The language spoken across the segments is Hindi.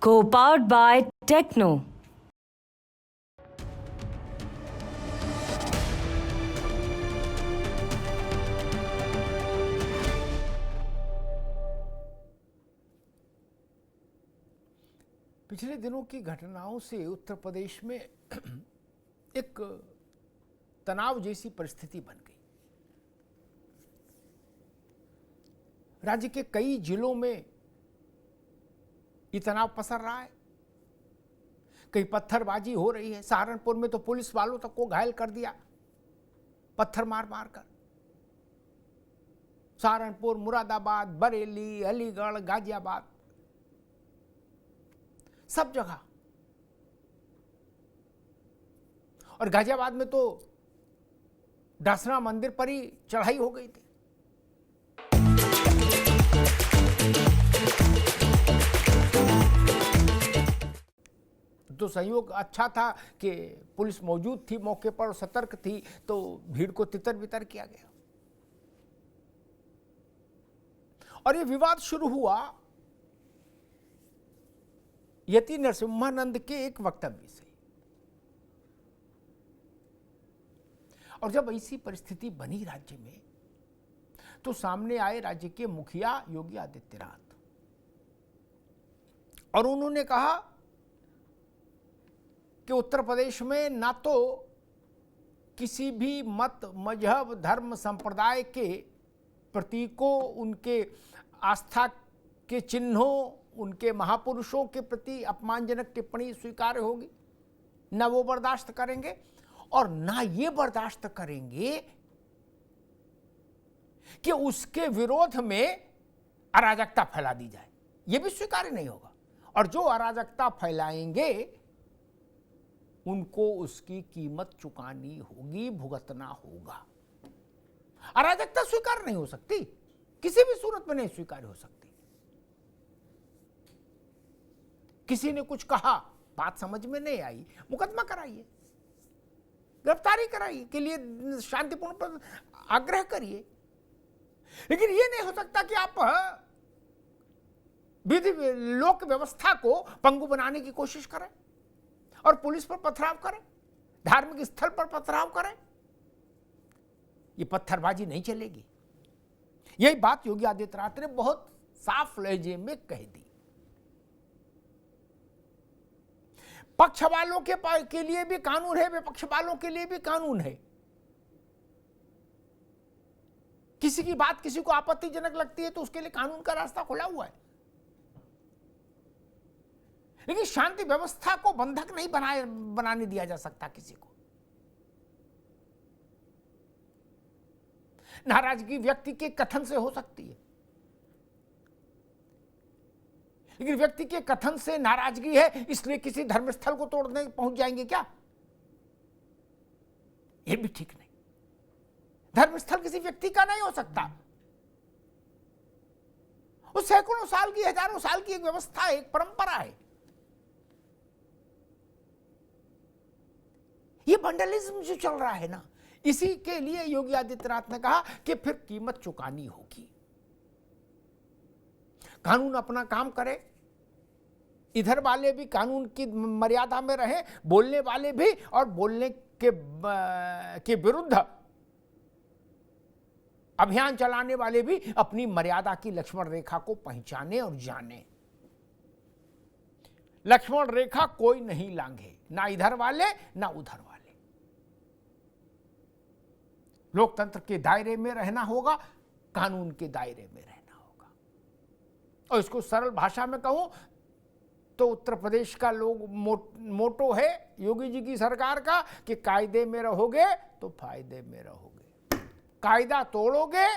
Co-powered by Techno. पिछले दिनों की घटनाओं से उत्तर प्रदेश में एक तनाव जैसी परिस्थिति बन गई। राज्य के कई जिलों में ये तनाव पसर रहा है। कहीं पत्थरबाजी हो रही है। सहारनपुर में तो पुलिस वालों तक को घायल कर दिया पत्थर मार मार कर। सहारनपुर, मुरादाबाद, बरेली, अलीगढ़, गाजियाबाद, सब जगह। और गाजियाबाद में तो डासना मंदिर पर ही चढ़ाई हो गई थी। तो संयोग अच्छा था कि पुलिस मौजूद थी मौके पर, सतर्क थी, तो भीड़ को तितर बितर किया गया। और ये विवाद शुरू हुआ यति नरसिम्हानंद के एक वक्तव्य से। और जब ऐसी परिस्थिति बनी राज्य में, तो सामने आए राज्य के मुखिया योगी आदित्यनाथ, और उन्होंने कहा कि उत्तर प्रदेश में ना तो किसी भी मत, मजहब, धर्म, संप्रदाय के प्रतीकों, उनके आस्था के चिन्हों, उनके महापुरुषों के प्रति अपमानजनक टिप्पणी स्वीकार्य होगी, न वो बर्दाश्त करेंगे, और ना ये बर्दाश्त करेंगे कि उसके विरोध में अराजकता फैला दी जाए। ये भी स्वीकार्य नहीं होगा। और जो अराजकता फैलाएंगे उनको उसकी कीमत चुकानी होगी, भुगतना होगा। अराजकता स्वीकार नहीं हो सकती, किसी भी सूरत में नहीं स्वीकार हो सकती। किसी ने कुछ कहा, बात समझ में नहीं आई, मुकदमा कराइए, गिरफ्तारी कराइए, के लिए शांतिपूर्ण आग्रह करिए। लेकिन यह नहीं हो सकता कि आप विधि लोक व्यवस्था को पंगु बनाने की कोशिश करें और पुलिस पर पथराव करें, धार्मिक स्थल पर पथराव करें। ये पत्थरबाजी नहीं चलेगी। यही बात योगी आदित्यनाथ ने बहुत साफ लहजे में कह दी। पक्ष वालों के लिए भी कानून है, विपक्ष वालों के लिए भी कानून है। किसी की बात किसी को आपत्तिजनक लगती है तो उसके लिए कानून का रास्ता खुला हुआ है। लेकिन शांति व्यवस्था को बंधक नहीं बनाने दिया जा सकता किसी को। नाराजगी व्यक्ति के कथन से हो सकती है, लेकिन व्यक्ति के कथन से नाराजगी है इसलिए किसी धर्मस्थल को तोड़ने पहुंच जाएंगे क्या? यह भी ठीक नहीं। धर्मस्थल किसी व्यक्ति का नहीं हो सकता। वो सैकड़ों साल की, हजारों साल की एक व्यवस्था है, एक परंपरा है। ये वैंडलिज्म जो चल रहा है ना, इसी के लिए योगी आदित्यनाथ ने कहा कि फिर कीमत चुकानी होगी। कानून अपना काम करे, इधर वाले भी कानून की मर्यादा में रहे, बोलने वाले भी, और बोलने के विरुद्ध अभियान चलाने वाले भी अपनी मर्यादा की लक्ष्मण रेखा को पहचाने और जाने। लक्ष्मण रेखा कोई नहीं लांघे, ना इधर वाले ना उधर वाले। लोकतंत्र के दायरे में रहना होगा, कानून के दायरे में रहना होगा। और इसको सरल भाषा में कहूं तो उत्तर प्रदेश का लोग मोटो है योगी जी की सरकार का कि कायदे में रहोगे तो फायदे में रहोगे, कायदा तोड़ोगे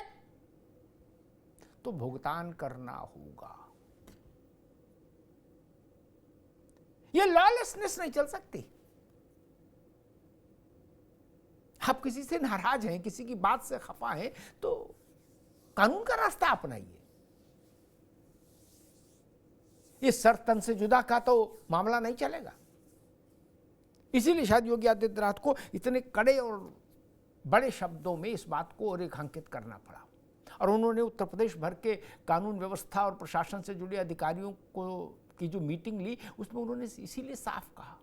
तो भुगतान करना होगा। ये लॉलेसनेस नहीं चल सकती। आप किसी से नाराज हैं, किसी की बात से खफा हैं, तो कानून का रास्ता अपनाइए। ये सर तन से जुदा का तो मामला नहीं चलेगा। इसीलिए शायद योगी आदित्यनाथ को इतने कड़े और बड़े शब्दों में इस बात को रेखांकित करना पड़ा। और उन्होंने उत्तर प्रदेश भर के कानून व्यवस्था और प्रशासन से जुड़े अधिकारियों को की जो मीटिंग ली उसमें उन्होंने इसीलिए साफ कहा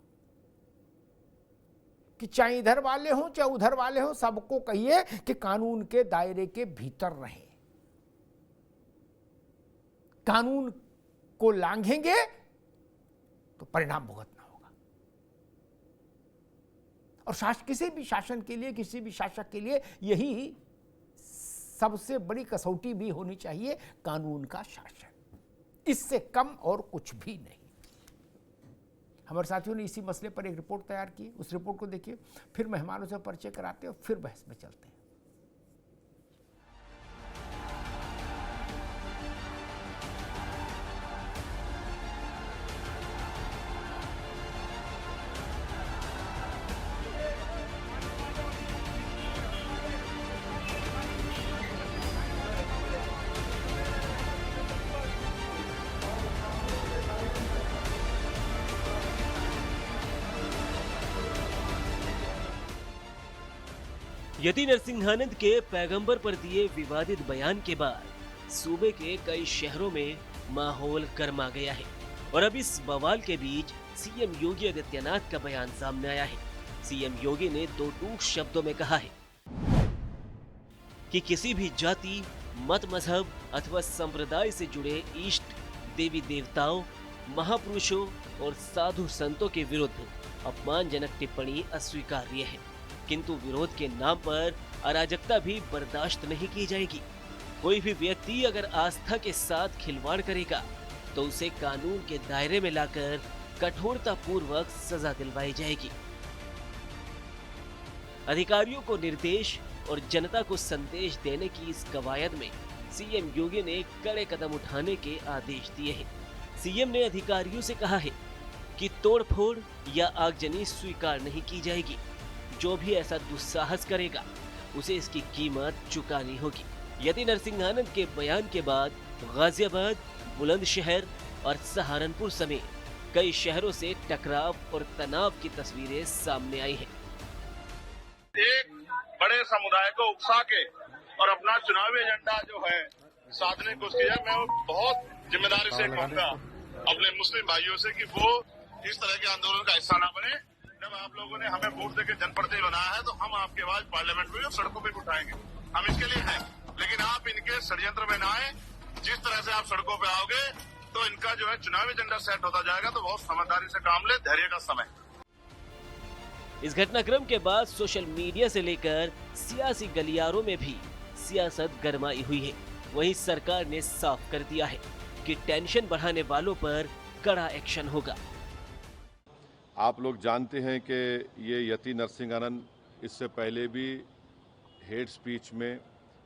कि चाहे इधर वाले हों चाहे उधर वाले हों, सबको कहिए कि कानून के दायरे के भीतर रहें। कानून को लांघेंगे तो परिणाम भुगतना होगा। और किसी भी शासन के लिए, किसी भी शासक के लिए यही सबसे बड़ी कसौटी भी होनी चाहिए, कानून का शासन। इससे कम और कुछ भी नहीं। हमारे साथियों ने इसी मसले पर एक रिपोर्ट तैयार की, उस रिपोर्ट को देखिए, फिर मेहमानों से परिचय कराते हैं और फिर बहस में चलते हैं। यति नरसिंहानंद के पैगंबर पर दिए विवादित बयान के बाद सूबे के कई शहरों में माहौल गर्मा गया है और अब इस बवाल के बीच सीएम योगी आदित्यनाथ का बयान सामने आया है। सीएम योगी ने दो टूक शब्दों में कहा है कि किसी भी जाति, मत, मजहब अथवा संप्रदाय से जुड़े इष्ट देवी देवताओं, महापुरुषों और साधु संतों के विरुद्ध अपमानजनक टिप्पणी अस्वीकार्य है, किंतु विरोध के नाम पर अराजकता भी बर्दाश्त नहीं की जाएगी। कोई भी व्यक्ति अगर आस्था के साथ खिलवाड़ करेगा तो उसे कानून के दायरे में लाकर कठोरता पूर्वक सजा दिलवाई जाएगी। अधिकारियों को निर्देश और जनता को संदेश देने की इस कवायद में सीएम योगी ने कड़े कदम उठाने के आदेश दिए हैं। सीएम ने अधिकारियों से कहा है कि तोड़फोड़ या आगजनी स्वीकार नहीं की जाएगी। जो भी ऐसा दुस्साहस करेगा उसे इसकी कीमत चुकानी होगी। यति नरसिंहानंद के बयान के बाद गाजियाबाद, बुलंदशहर और सहारनपुर समेत कई शहरों से टकराव और तनाव की तस्वीरें सामने आई हैं। एक बड़े समुदाय को उकसा के और अपना चुनावी एजेंडा जो है साधने की कोशिश है। मैं बहुत जिम्मेदारी से कहूंगा अपने मुस्लिम भाइयों से कि वो इस तरह के आंदोलन का हिस्सा न बने। जब आप लोगों ने हमें वोट देकर जनप्रतिनिधि बनाया है तो हम आपकी आवाज पार्लियामेंट में और सड़कों पर उठाएंगे। हम इसके लिए हैं, लेकिन आप इनके षड्यंत्र में न आए। जिस तरह से आप सड़कों पे आओगे तो इनका जो है चुनावी एजेंडा सेट होता जाएगा। तो बहुत समझदारी से काम ले, धैर्य का समय। इस घटनाक्रम के बाद सोशल मीडिया से लेकर सियासी गलियारों में भी सियासत गरमाई हुई है। वहीं सरकार ने साफ कर दिया है कि टेंशन बढ़ाने वालों पर कड़ा एक्शन होगा। आप लोग जानते हैं कि ये यति नरसिंहानंद इससे पहले भी हेट स्पीच में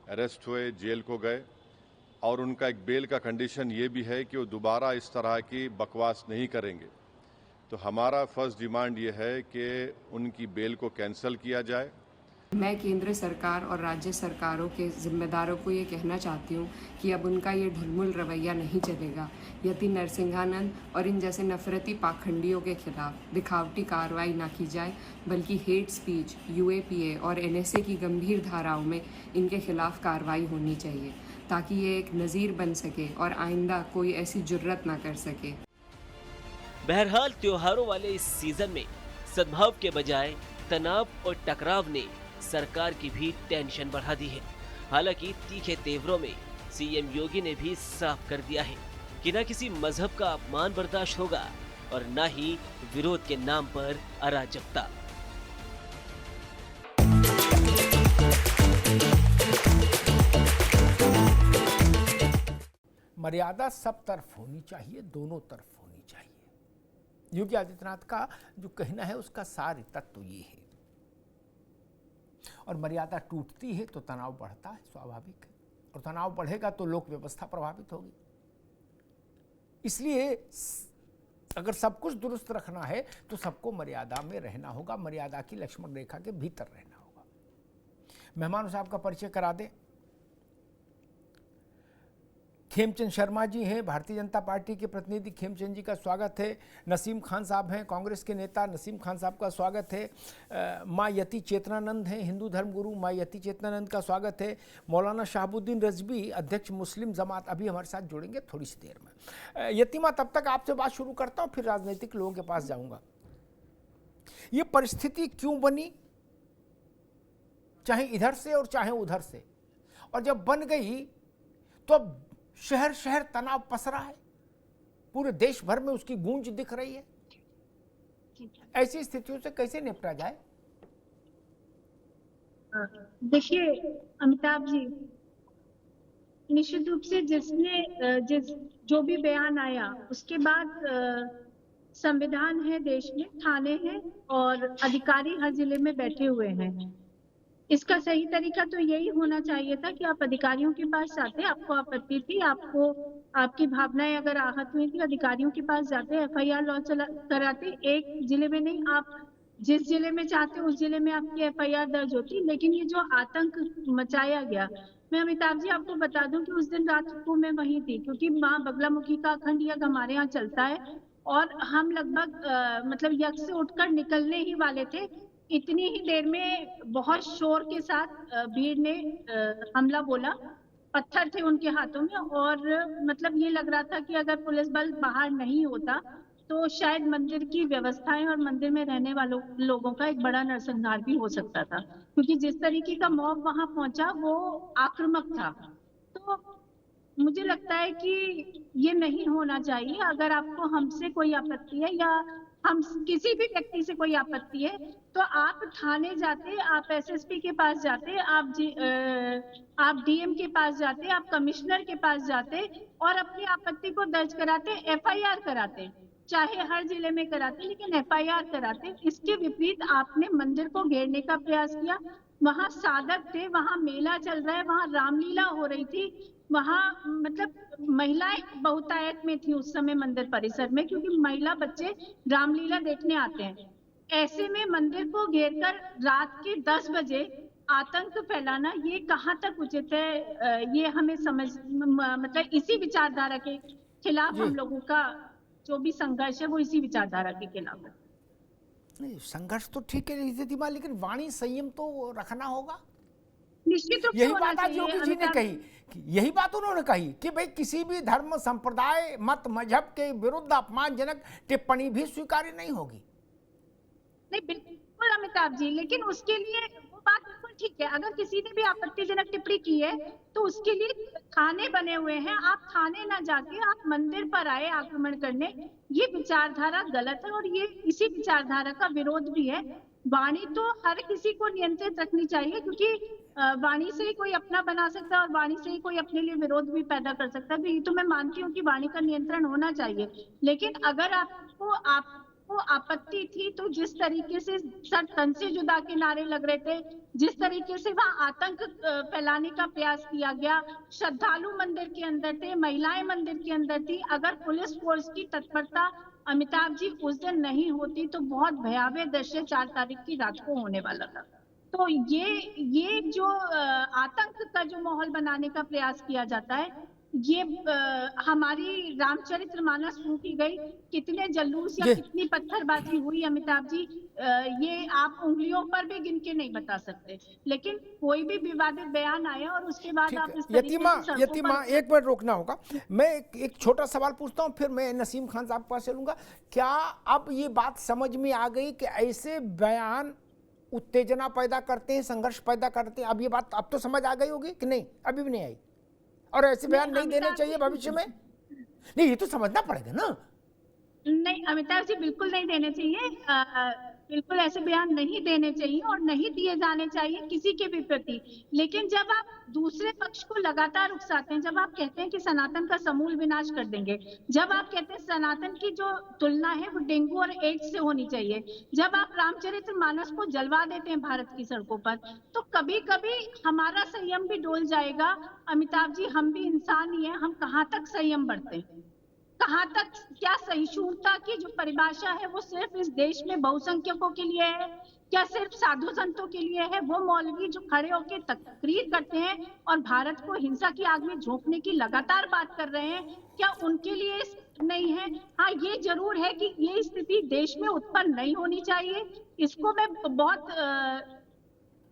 अरेस्ट हुए, जेल को गए और उनका एक बेल का कंडीशन ये भी है कि वो दोबारा इस तरह की बकवास नहीं करेंगे। तो हमारा फर्स्ट डिमांड ये है कि उनकी बेल को कैंसिल किया जाए। मैं केंद्र सरकार और राज्य सरकारों के जिम्मेदारों को ये कहना चाहती हूँ कि अब उनका ये ढुलमुल रवैया नहीं चलेगा। यति नरसिंहानंद और इन जैसे नफरती पाखंडियों के खिलाफ दिखावटी कार्रवाई ना की जाए, बल्कि हेट स्पीच, यूएपीए और एनएसए की गंभीर धाराओं में इनके खिलाफ कार्रवाई होनी चाहिए, ताकि ये एक नज़ीर बन सके और आइंदा कोई ऐसी जुर्रत ना कर सके। बहरहाल त्योहारों वाले इस सीजन में सद्भाव के बजाय तनाव और टकराव ने सरकार की भी टेंशन बढ़ा दी है। हालांकि तीखे तेवरों में सीएम योगी ने भी साफ कर दिया है कि न किसी मजहब का अपमान बर्दाश्त होगा और न ही विरोध के नाम पर अराजकता। मर्यादा सब तरफ होनी चाहिए, दोनों तरफ होनी चाहिए। योगी आदित्यनाथ का जो कहना है उसका सार तत्व ये है। और मर्यादा टूटती है तो तनाव बढ़ता है, स्वाभाविक है, और तनाव बढ़ेगा तो लोक व्यवस्था प्रभावित होगी। इसलिए अगर सब कुछ दुरुस्त रखना है तो सबको मर्यादा में रहना होगा, मर्यादा की लक्ष्मण रेखा के भीतर रहना होगा। मेहमानों से आपका परिचय करा दें। खेमचंद शर्मा जी हैं, भारतीय जनता पार्टी के प्रतिनिधि, खेमचंद जी का स्वागत है। नसीम खान साहब हैं, कांग्रेस के नेता, नसीम खान साहब का स्वागत है। माँ यति चेतनानंद हैं, हिंदू धर्मगुरु माँ यति चेतनानंद का स्वागत है। मौलाना शहाबुद्दीन रजवी, अध्यक्ष मुस्लिम जमात, अभी हमारे साथ जुड़ेंगे थोड़ी सी देर में। यतिमा, तब तक आपसे बात शुरू करता हूँ, फिर राजनीतिक लोगों के पास जाऊँगा। ये परिस्थिति क्यों बनी, चाहे इधर से और चाहे उधर से, और जब बन गई तो अब शहर शहर तनाव पसरा है, पूरे देश भर में उसकी गूंज दिख रही है। ऐसी स्थितियों से कैसे निपटा जाए? देखिए अमिताभ जी, निश्चित रूप से जो भी बयान आया उसके बाद संविधान है देश में, थाने हैं और अधिकारी हर जिले में बैठे हुए हैं। इसका सही तरीका तो यही होना चाहिए था कि आप अधिकारियों के पास जाते, आपको आपत्ति थी, आपको आपकी भावनाएं अगर आहत हुई थी, अधिकारियों के पास जाते, एफआईआर लॉन्च कराते। एक जिले में नहीं, आप जिस जिले में चाहते उस जिले में आपकी एफआईआर दर्ज होती। लेकिन ये जो आतंक मचाया गया, मैं अमिताभ जी आपको बता दूं कि उस दिन रात को मैं वहीं थी, क्योंकि माँ बगलामुखी का अखंड यज्ञ हमारे यहाँ चलता है और हम लगभग मतलब यज्ञ से उठकर निकलने ही वाले थे। इतनी ही देर में बहुत शोर के साथ भीड़ ने हमला बोला, पत्थर थे उनके हाथों में, और मतलब ये लग रहा था कि अगर पुलिस बल बाहर नहीं होता तो शायद मंदिर की व्यवस्थाएं और मंदिर में रहने वालों लोगों का एक बड़ा नरसंहार भी हो सकता था, क्योंकि जिस तरीके का मॉब वहां पहुंचा वो आक्रामक था। तो मुझे लगता है कि ये नहीं होना चाहिए। अगर आपको हमसे कोई आपत्ति है या हम किसी भी व्यक्ति से कोई आपत्ति है तो आप थाने जाते, आप एसएसपी के पास जाते, आप डीएम के पास जाते, आप कमिश्नर के पास जाते और अपनी आपत्ति को दर्ज कराते, एफआईआर कराते, चाहे हर जिले में कराते, लेकिन एफआईआर कराते। इसके विपरीत आपने मंदिर को घेरने का प्रयास किया। वहां साधक थे, वहां मेला चल रहा है, वहां रामलीला हो रही थी, वहां मतलब महिलाएं बहुतायत में थी उस समय मंदिर परिसर में, क्योंकि महिला बच्चे रामलीला देखने आते हैं। ऐसे में मंदिर को घेरकर रात के 10 बजे आतंक फैलाना ये कहाँ तक उचित है? ये हमें मतलब इसी विचारधारा के खिलाफ हम लोगों का जो भी संघर्ष है वो इसी विचारधारा के खिलाफ है। नहीं, संघर्ष तो ठीक है दीमा, लेकिन वाणी संयम तो रखना होगा। निश्चित रूप से यही बात आज योगी जी ने कही, यही बात उन्होंने कही कि भाई किसी भी धर्म संप्रदाय मत मजहब के विरुद्ध अपमानजनक टिप्पणी भी स्वीकार्य नहीं होगी। नहीं बिल्कुल अमिताभ जी, लेकिन उसके लिए वो बात बिल्कुल ठीक है। अगर किसी ने भी आपत्तिजनक टिप्पणी की है तो उसके लिए थाने बने हुए हैं, आप थाने ना जाके आप मंदिर पर आए आक्रमण करने, ये विचारधारा गलत है और ये इसी विचारधारा का विरोध भी है। वाणी तो हर किसी को नियंत्रित रखनी चाहिए, क्योंकि वाणी से ही कोई अपना बना सकता है और वाणी से ही कोई अपने लिए विरोध भी पैदा कर सकता है। तो मैं मानती हूँ कि वाणी का नियंत्रण होना चाहिए, लेकिन अगर आपको आपत्ति थी तो जिस तरीके से सर तन से जुदा के नारे लग रहे थे, जिस तरीके से वहां आतंक फैलाने का प्रयास किया गया, श्रद्धालु मंदिर के अंदर थे, महिलाएं मंदिर के अंदर थी, अगर पुलिस फोर्स की तत्परता अमिताभ जी उस दिन नहीं होती तो बहुत भयावह दृश्य 4 तारीख की रात को होने वाला था। तो ये जो आतंक का जो माहौल बनाने का प्रयास किया जाता है, ये हमारी रामचरितमानस फूकी गई, कितने जलूस या कितनी पत्थरबाजी हुई अमिताभ जी, ये आप उंगलियों पर भी गिन के नहीं बता सकते। लेकिन कोई भी विवादित बयान आया और उसके बाद आप इस यतिमा एक मिनट रोकना होगा। मैं एक छोटा सवाल पूछता हूँ, फिर मैं नसीम खान साहब के पास चलूंगा। क्या अब ये बात समझ में आ गई कि ऐसे बयान उत्तेजना पैदा करते हैं, संघर्ष पैदा करते हैं? अब ये बात अब तो समझ आ गई होगी कि नहीं? अभी भी नहीं आई? और ऐसे बयान नहीं देने चाहिए भविष्य में? नहीं, ये तो समझना पड़ेगा ना। नहीं अमिताभ जी, बिल्कुल नहीं देने चाहिए, बिल्कुल ऐसे बयान नहीं देने चाहिए और नहीं दिए जाने चाहिए किसी के भी प्रति। लेकिन जब आप दूसरे पक्ष को लगातार उकसाते हैं, जब आप कहते हैं कि सनातन का समूल विनाश कर देंगे, जब आप कहते हैं सनातन की जो तुलना है वो डेंगू और एड्स से होनी चाहिए, जब आप रामचरितमानस को जलवा देते हैं भारत की सड़कों पर, तो कभी कभी हमारा संयम भी डोल जाएगा। अमिताभ जी, हम भी इंसान ही हैं, हम कहाँ तक संयम बरतें? कहाँ तक क्या सहिष्णुता की जो परिभाषा है वो सिर्फ इस देश में बहुसंख्यकों के लिए है, क्या सिर्फ साधु संतों के लिए है? वो मौलवी जो खड़े होकर तकरीर करते हैं और भारत को हिंसा की आग में झोंकने की लगातार बात कर रहे हैं, क्या उनके लिए नहीं है? हाँ, ये जरूर है कि ये स्थिति देश में उत्पन्न नहीं होनी चाहिए। इसको मैं बहुत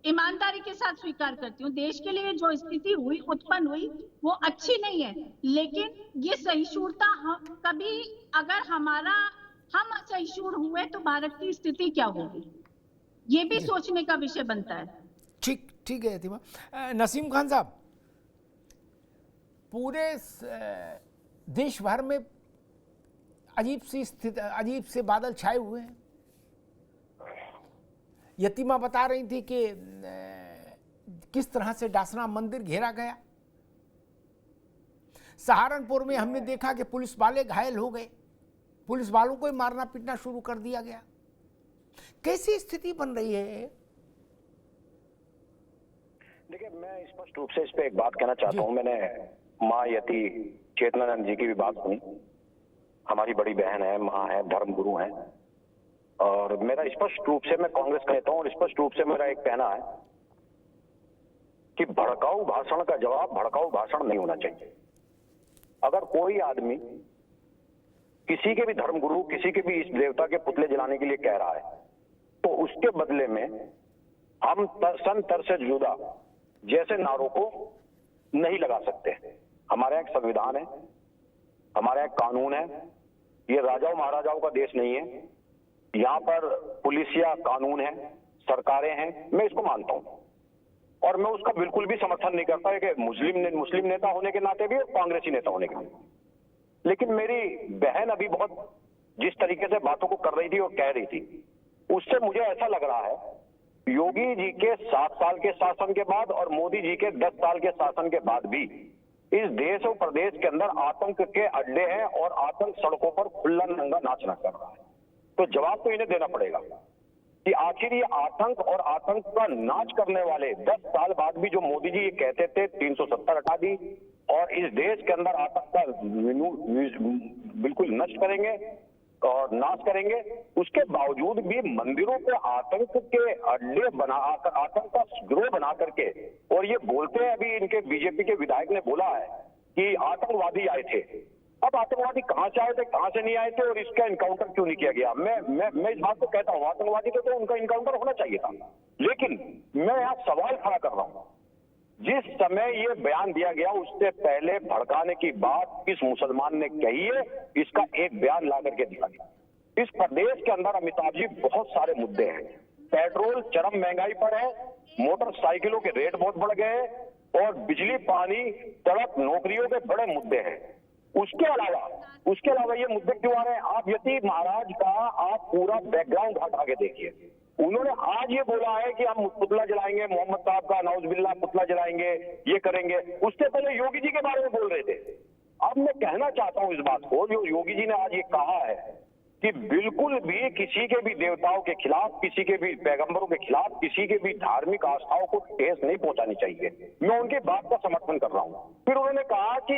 ईमानदारी के साथ स्वीकार करती हूँ। देश के लिए जो स्थिति हुई, उत्पन्न हुई, वो अच्छी नहीं है, लेकिन ये सहिष्णुता कभी अगर हम सहिष्णु हुए तो भारत की स्थिति क्या होगी, ये भी सोचने का विषय बनता है। ठीक है यतिमा। नसीम खान साहब, पूरे देश भर में अजीब से बादल छाए हुए हैं। यतिमा बता रही थी कि किस तरह से डासना मंदिर घेरा गया। सहारनपुर में हमने देखा कि पुलिस वाले घायल हो गए, पुलिस वालों को ही मारना पीटना शुरू कर दिया गया। कैसी स्थिति बन रही है? देखिए, मैं स्पष्ट रूप से इस पे एक बात कहना चाहता हूं। मैंने माँ यति चेतनानंद जी की भी बात सुनी। हमारी बड़ी बहन है, माँ है, धर्म गुरु है, और मेरा स्पष्ट रूप से, मैं कांग्रेस का नेता हूं और स्पष्ट रूप से मेरा एक कहना है कि भड़काऊ भाषण का जवाब भड़काऊ भाषण नहीं होना चाहिए। अगर कोई आदमी किसी के भी धर्मगुरु, किसी के भी इष्ट देवता के पुतले जलाने के लिए कह रहा है, तो उसके बदले में हम सन तर से जुदा जैसे नारों को नहीं लगा सकते। हमारे यहाँ एक संविधान है, हमारे यहाँ एक कानून है। ये राजाओं महाराजाओं का देश नहीं है। यहाँ पर पुलिस या कानून है, सरकारें हैं, मैं इसको मानता हूं और मैं उसका बिल्कुल भी समर्थन नहीं करता है कि मुस्लिम नेता होने के नाते भी और कांग्रेसी नेता होने के नाते। लेकिन मेरी बहन अभी बहुत जिस तरीके से बातों को कर रही थी और कह रही थी, उससे मुझे ऐसा लग रहा है योगी जी के 7 साल के शासन के बाद और मोदी जी के 10 साल के शासन के बाद भी इस देश और प्रदेश के अंदर आतंक के अड्डे हैं और आतंक सड़कों पर खुला नंगा नाचना कर रहा है। तो जवाब तो इन्हें देना पड़ेगा कि आखिर ये आतंक और आतंक का नाच करने वाले 10 साल बाद भी जो मोदी जी ये कहते थे 370 हटा दी और इस देश के अंदर आतंक का बिल्कुल नष्ट करेंगे और नाश करेंगे, उसके बावजूद भी मंदिरों पे आतंक के अड्डे बनाकर, आतंक का गिरोह बना करके, और ये बोलते हैं, अभी इनके बीजेपी के विधायक ने बोला है कि आतंकवादी आए थे। अब आतंकवादी कहां से आए थे, कहां से नहीं आए थे और इसका इनकाउंटर क्यों नहीं किया गया? मैं इस बात को कहता हूं, आतंकवादी तो उनका इनकाउंटर होना चाहिए था। लेकिन मैं यहाँ सवाल खड़ा कर रहा हूं, जिस समय ये बयान दिया गया उससे पहले भड़काने की बात किस मुसलमान ने कही है, इसका एक बयान ला करके दिखा दिया। इस प्रदेश के अंदर अमिताभ जी बहुत सारे मुद्दे हैं। पेट्रोल चरम महंगाई पर है, मोटरसाइकिलों के रेट बहुत बढ़ गए और बिजली, पानी, सड़क, नौकरियों के बड़े मुद्दे हैं। उसके अलावा ये मुद्दे क्यों आ रहे हैं? आप यति महाराज का आप पूरा बैकग्राउंड हटा के देखिए। उन्होंने आज ये बोला है कि हम पुतला जलाएंगे, मोहम्मद साहब का नाउजुबिल्लाह पुतला जलाएंगे, ये करेंगे। उससे पहले योगी जी के बारे में बोल रहे थे। अब मैं कहना चाहता हूं इस बात को, जो योगी जी ने आज ये कहा है कि बिल्कुल भी किसी के भी देवताओं के खिलाफ, किसी के भी पैगंबरों के खिलाफ, किसी के भी धार्मिक आस्थाओं को ठेस नहीं पहुंचानी चाहिए। मैं उनकी बात का समर्थन कर रहा हूं। फिर उन्होंने कहा कि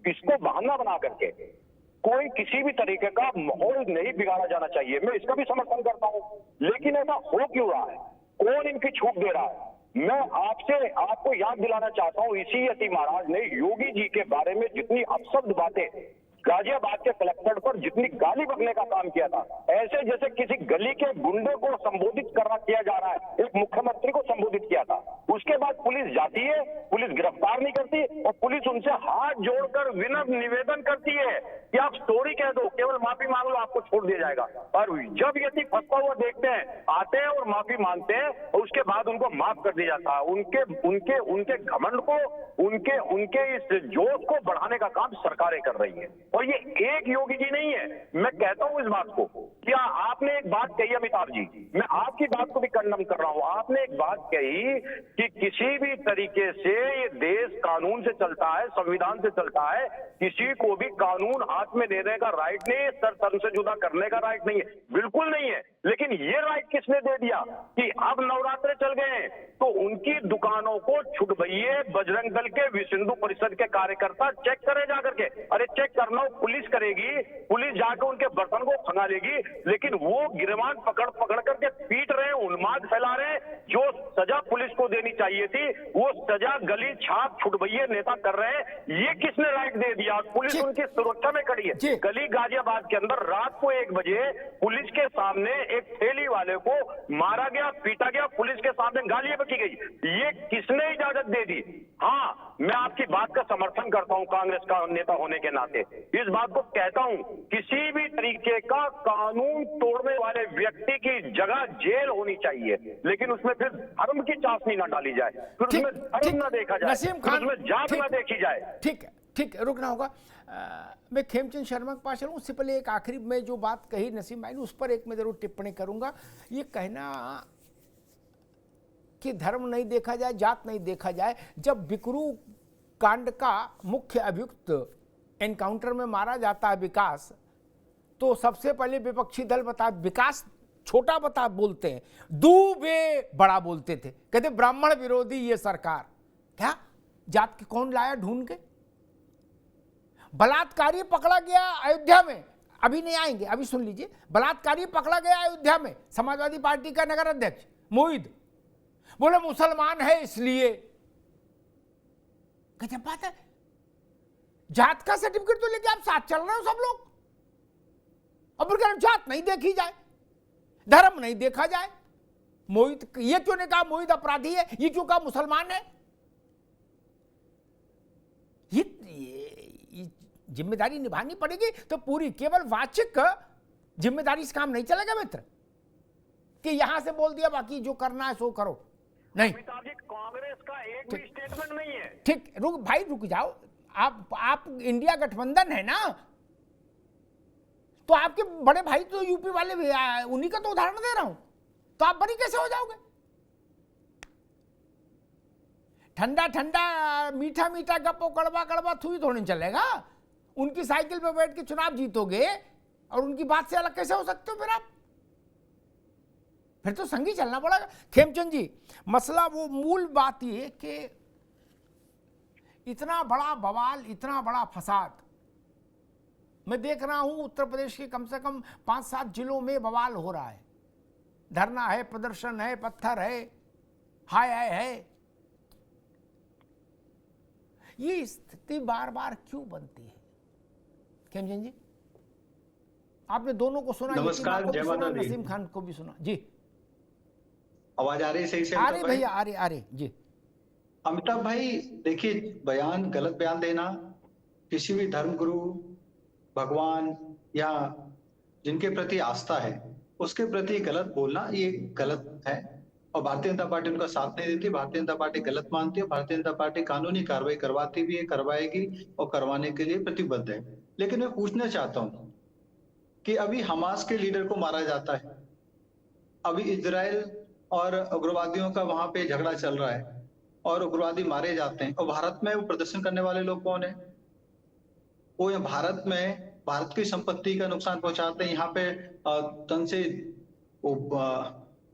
इसको बहाना बना करके कोई किसी भी तरीके का माहौल नहीं बिगाड़ा जाना चाहिए। मैं इसका भी समर्थन करता हूं, लेकिन ऐसा हो क्यों रहा है? कौन इनकी छूट दे रहा है? मैं आपको याद दिलाना चाहता हूं, इसी यति महाराज ने योगी जी के बारे में जितनी अपशब्द बातें, गाजियाबाद के कलेक्टर पर जितनी गाली बकने का काम किया था, ऐसे जैसे किसी गली के गुंडे को संबोधित किया जा रहा है, एक मुख्यमंत्री को संबोधित किया था। उसके बाद पुलिस जाती है, पुलिस गिरफ्तार नहीं करती और पुलिस उनसे हाथ जोड़कर विनम्र निवेदन करती है कि आप सॉरी कह दो, केवल माफी मांग लो, आपको छोड़ दिया जाएगा। और जब यदि फंसता हुआ देखते हैं, आते हैं और माफी मांगते हैं और उसके बाद उनको माफ कर दिया जाता है। उनके घमंड को, उनके इस जोश को बढ़ाने का काम सरकारें कर रही है। और ये एक योगी जी नहीं है। मैं कहता हूं इस बात को, क्या आपने एक बात कही अमिताभ जी, मैं आपकी बात को भी कंडम कर रहा हूं। आपने एक बात कही कि किसी भी तरीके से ये देश कानून से चलता है, संविधान से चलता है, किसी को भी कानून हाथ में देने का राइट नहीं है, सर तन से जुदा करने का राइट नहीं है। बिल्कुल नहीं है। लेकिन ये राइट किसने दे दिया कि अब नवरात्रे चल गए हैं तो उनकी दुकानों को छुटभइये बजरंग दल के विश्व हिंदू परिषद के कार्यकर्ता चेक करे जाकर के? अरे चेक करना पुलिस करेगी, पुलिस जाकर उनके बर्तन को खंगालेगी, लेकिन वो गिरबान पकड़ पकड़ करके पीट रहे हैं, उन्माद फैला रहे हैं। जो सजा पुलिस को देनी चाहिए थी वो सजा गली छाप छुटभइये नेता कर रहे हैं। ये किसने राइट दे दिया? पुलिस उनकी सुरक्षा में खड़ी है। गली गाजियाबाद के अंदर रात को 1 बजे पुलिस के सामने एक ठेली वाले को मारा गया, पीटा गया, पुलिस के सामने गालियां बकी गई। ये किसने इजाजत दे दी? हाँ, मैं आपकी बात का समर्थन करता हूं कांग्रेस का नेता होने के नाते। इस बात को कहता हूं, किसी भी तरीके का कानून तोड़ने वाले व्यक्ति की जगह जेल होनी चाहिए, लेकिन उसमें फिर धर्म की चाशनी ना डाली जाए, फिर उसमें धर्म ना देखा जाए, फिर उसमें जात ना देखी जाए। ठीक है, ठीक है, रुकना होगा। मैं खेमचंद शर्मा के पास चलूँ, उससे पहले एक आखिरी में जो बात कही नसीम भाई ने उस पर एक मैं जरूर टिप्पणी करूंगा। ये कहना कि धर्म नहीं देखा जाए, जात नहीं देखा जाए, जब बिकरू कांड का मुख्य अभियुक्त एनकाउंटर में मारा जाता है विकास, तो सबसे पहले विपक्षी दल बता विकास छोटा बता बोलते हैं, दूबे बड़ा बोलते थे, कहते ब्राह्मण विरोधी ये सरकार। क्या जात के कौन लाया ढूंढ के? बलात्कारी पकड़ा गया अयोध्या में, अभी नहीं आएंगे, अभी सुन लीजिए। बलात्कारी पकड़ा गया अयोध्या में, समाजवादी पार्टी का नगर अध्यक्ष मोहिद बोले मुसलमान है इसलिए। क्या बात है? जात का सर्टिफिकेट तो लेके आप साथ चल रहे हो सब लोग, और फिर जात नहीं देखी जाए, धर्म नहीं देखा जाए। मोहित ये क्यों नहीं कहा मोहित अपराधी है, ये क्यों कहा मुसलमान है? ये जिम्मेदारी निभानी पड़ेगी। तो पूरी केवल वाचिक जिम्मेदारी से काम नहीं चलेगा मित्र, कि यहां से बोल दिया बाकी जो करना है सो करो, नहीं। कांग्रेस का एक भी स्टेटमेंट नहीं है। ठीक, रुक भाई, रुक जाओ। आप इंडिया गठबंधन है ना, तो आपके बड़े भाई तो यूपी वाले भी, उन्हीं का तो उदाहरण दे रहा हूं, तो आप बड़ी कैसे हो जाओगे? ठंडा ठंडा मीठा मीठा गप्पो कड़वा कड़वा थूई थोड़ी चलेगा। उनकी साइकिल पे बैठ के चुनाव जीतोगे और उनकी बात से अलग कैसे हो सकते हो? फिर तो संगी चलना पड़ेगा। खेमचंद जी, मसला वो मूल बात ये कि इतना बड़ा बवाल, इतना बड़ा फसाद मैं देख रहा हूं उत्तर प्रदेश के कम से कम 5-7 जिलों में बवाल हो रहा है। धरना है, प्रदर्शन है, पत्थर है, हाय हाय है। ये स्थिति बार बार क्यों बनती है? खेमचंद जी, आपने दोनों को सुना, नमस्कार, जय माता दी। नसीम खान को भी सुना जी। आवाज आ रही सही से? आ रही भैया, आ रही जी। अमिताभ भाई देखिए, गलत बयान देना, किसी भी धर्मगुरु, भगवान या जिनके प्रति आस्था है उसके प्रति गलत बोलना ये गलत है, और भारतीय जनता पार्टी उनका साथ नहीं देती। भारतीय जनता पार्टी गलत मानती है। भारतीय जनता पार्टी कानूनी कार्रवाई करवाती भी है, करवाएगी और करवाने के लिए प्रतिबद्ध है। लेकिन मैं पूछना चाहता हूं कि अभी हमास के लीडर को मारा जाता है, अभी इजराइल और उग्रवादियों का वहां पे झगड़ा चल रहा है और उग्रवादी मारे जाते हैं, और भारत में वो प्रदर्शन करने वाले लोग कौन है? वो भारत में भारत की संपत्ति का नुकसान पहुंचाते हैं, यहाँ पे तन से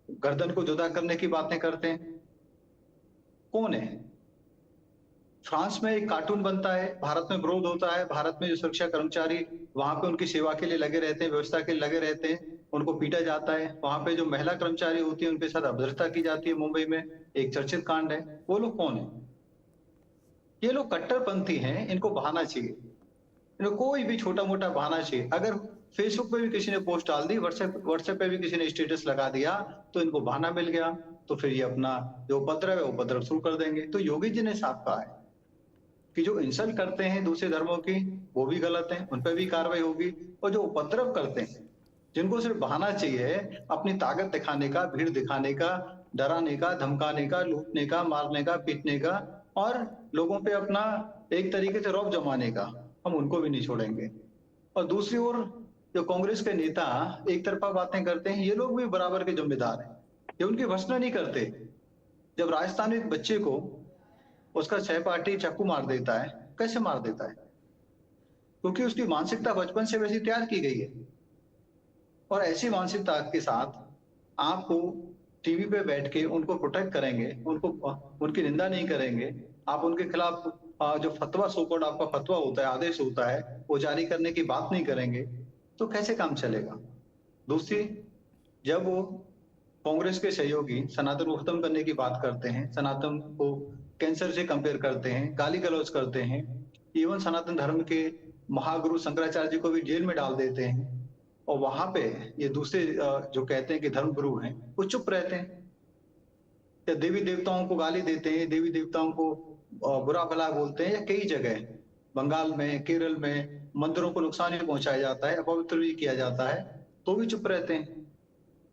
गर्दन को जुदा करने की बातें करते हैं। कौन है? फ्रांस में एक कार्टून बनता है, भारत में विरोध होता है, भारत में जो सुरक्षा कर्मचारी वहां पे उनकी सेवा के लिए लगे रहते हैं, व्यवस्था के लिए लगे रहते हैं, उनको पीटा जाता है। वहां पे जो महिला कर्मचारी होती है उनके साथ अभद्रता की जाती है। मुंबई में एक चर्चित कांड है। वो लोग कौन है? ये लोग कट्टरपंथी हैं, इनको बहाना चाहिए, इनको कोई भी छोटा मोटा बहाना चाहिए। अगर फेसबुक पे भी किसी ने पोस्ट डाल दी, व्हाट्सएप पे भी किसी ने स्टेटस लगा दिया, तो इनको बहाना मिल गया, तो फिर ये अपना जो उपद्रव है उपद्रव शुरू कर देंगे। तो योगी जी ने साफ कहा है कि जो इंसल्ट करते हैं दूसरे धर्मों की वो भी गलत है, उन पर भी कार्रवाई होगी, और जो उपद्रव करते हैं, जिनको सिर्फ बहाना चाहिए अपनी ताकत दिखाने का, भीड़ दिखाने का, डराने का, धमकाने का, लूटने का, मारने का, पीटने का, और लोगों पे अपना एक तरीके से रौब जमाने का, हम उनको भी नहीं छोड़ेंगे। और दूसरी ओर जो कांग्रेस के नेता एक तरफा बातें करते हैं, ये लोग भी बराबर के जिम्मेदार हैं, ये उनकी भर्त्सना नहीं करते। जब राजस्थान में एक बच्चे को उसका सहपाठी चाकू मार देता है, कैसे मार देता है? क्योंकि उसकी मानसिकता बचपन से वैसी तैयार की गई है, और ऐसी मानसिकता के साथ आपको टीवी पे बैठ के उनको प्रोटेक्ट करेंगे, उनको उनकी निंदा नहीं करेंगे, आप उनके खिलाफ जो फतवा सोकोड आपका फतवा होता है, आदेश होता है, वो जारी करने की बात नहीं करेंगे, तो कैसे काम चलेगा? दूसरी, जब वो कांग्रेस के सहयोगी सनातन को खत्म करने की बात करते हैं, सनातन को कैंसर से कंपेयर करते हैं, गाली गलौज करते हैं, इवन सनातन धर्म के महागुरु शंकराचार्य जी को भी जेल में डाल देते हैं, और वहां पे ये दूसरे जो कहते हैं कि धर्म गुरु हैं, वो चुप रहते हैं, या देवी देवताओं को गाली देते हैं, देवी देवताओं को बुरा भला बोलते हैं, या कई जगह बंगाल में, केरल में मंदिरों को नुकसान भी पहुंचाया जाता है, अपवित्र भी किया जाता है, तो भी चुप रहते हैं।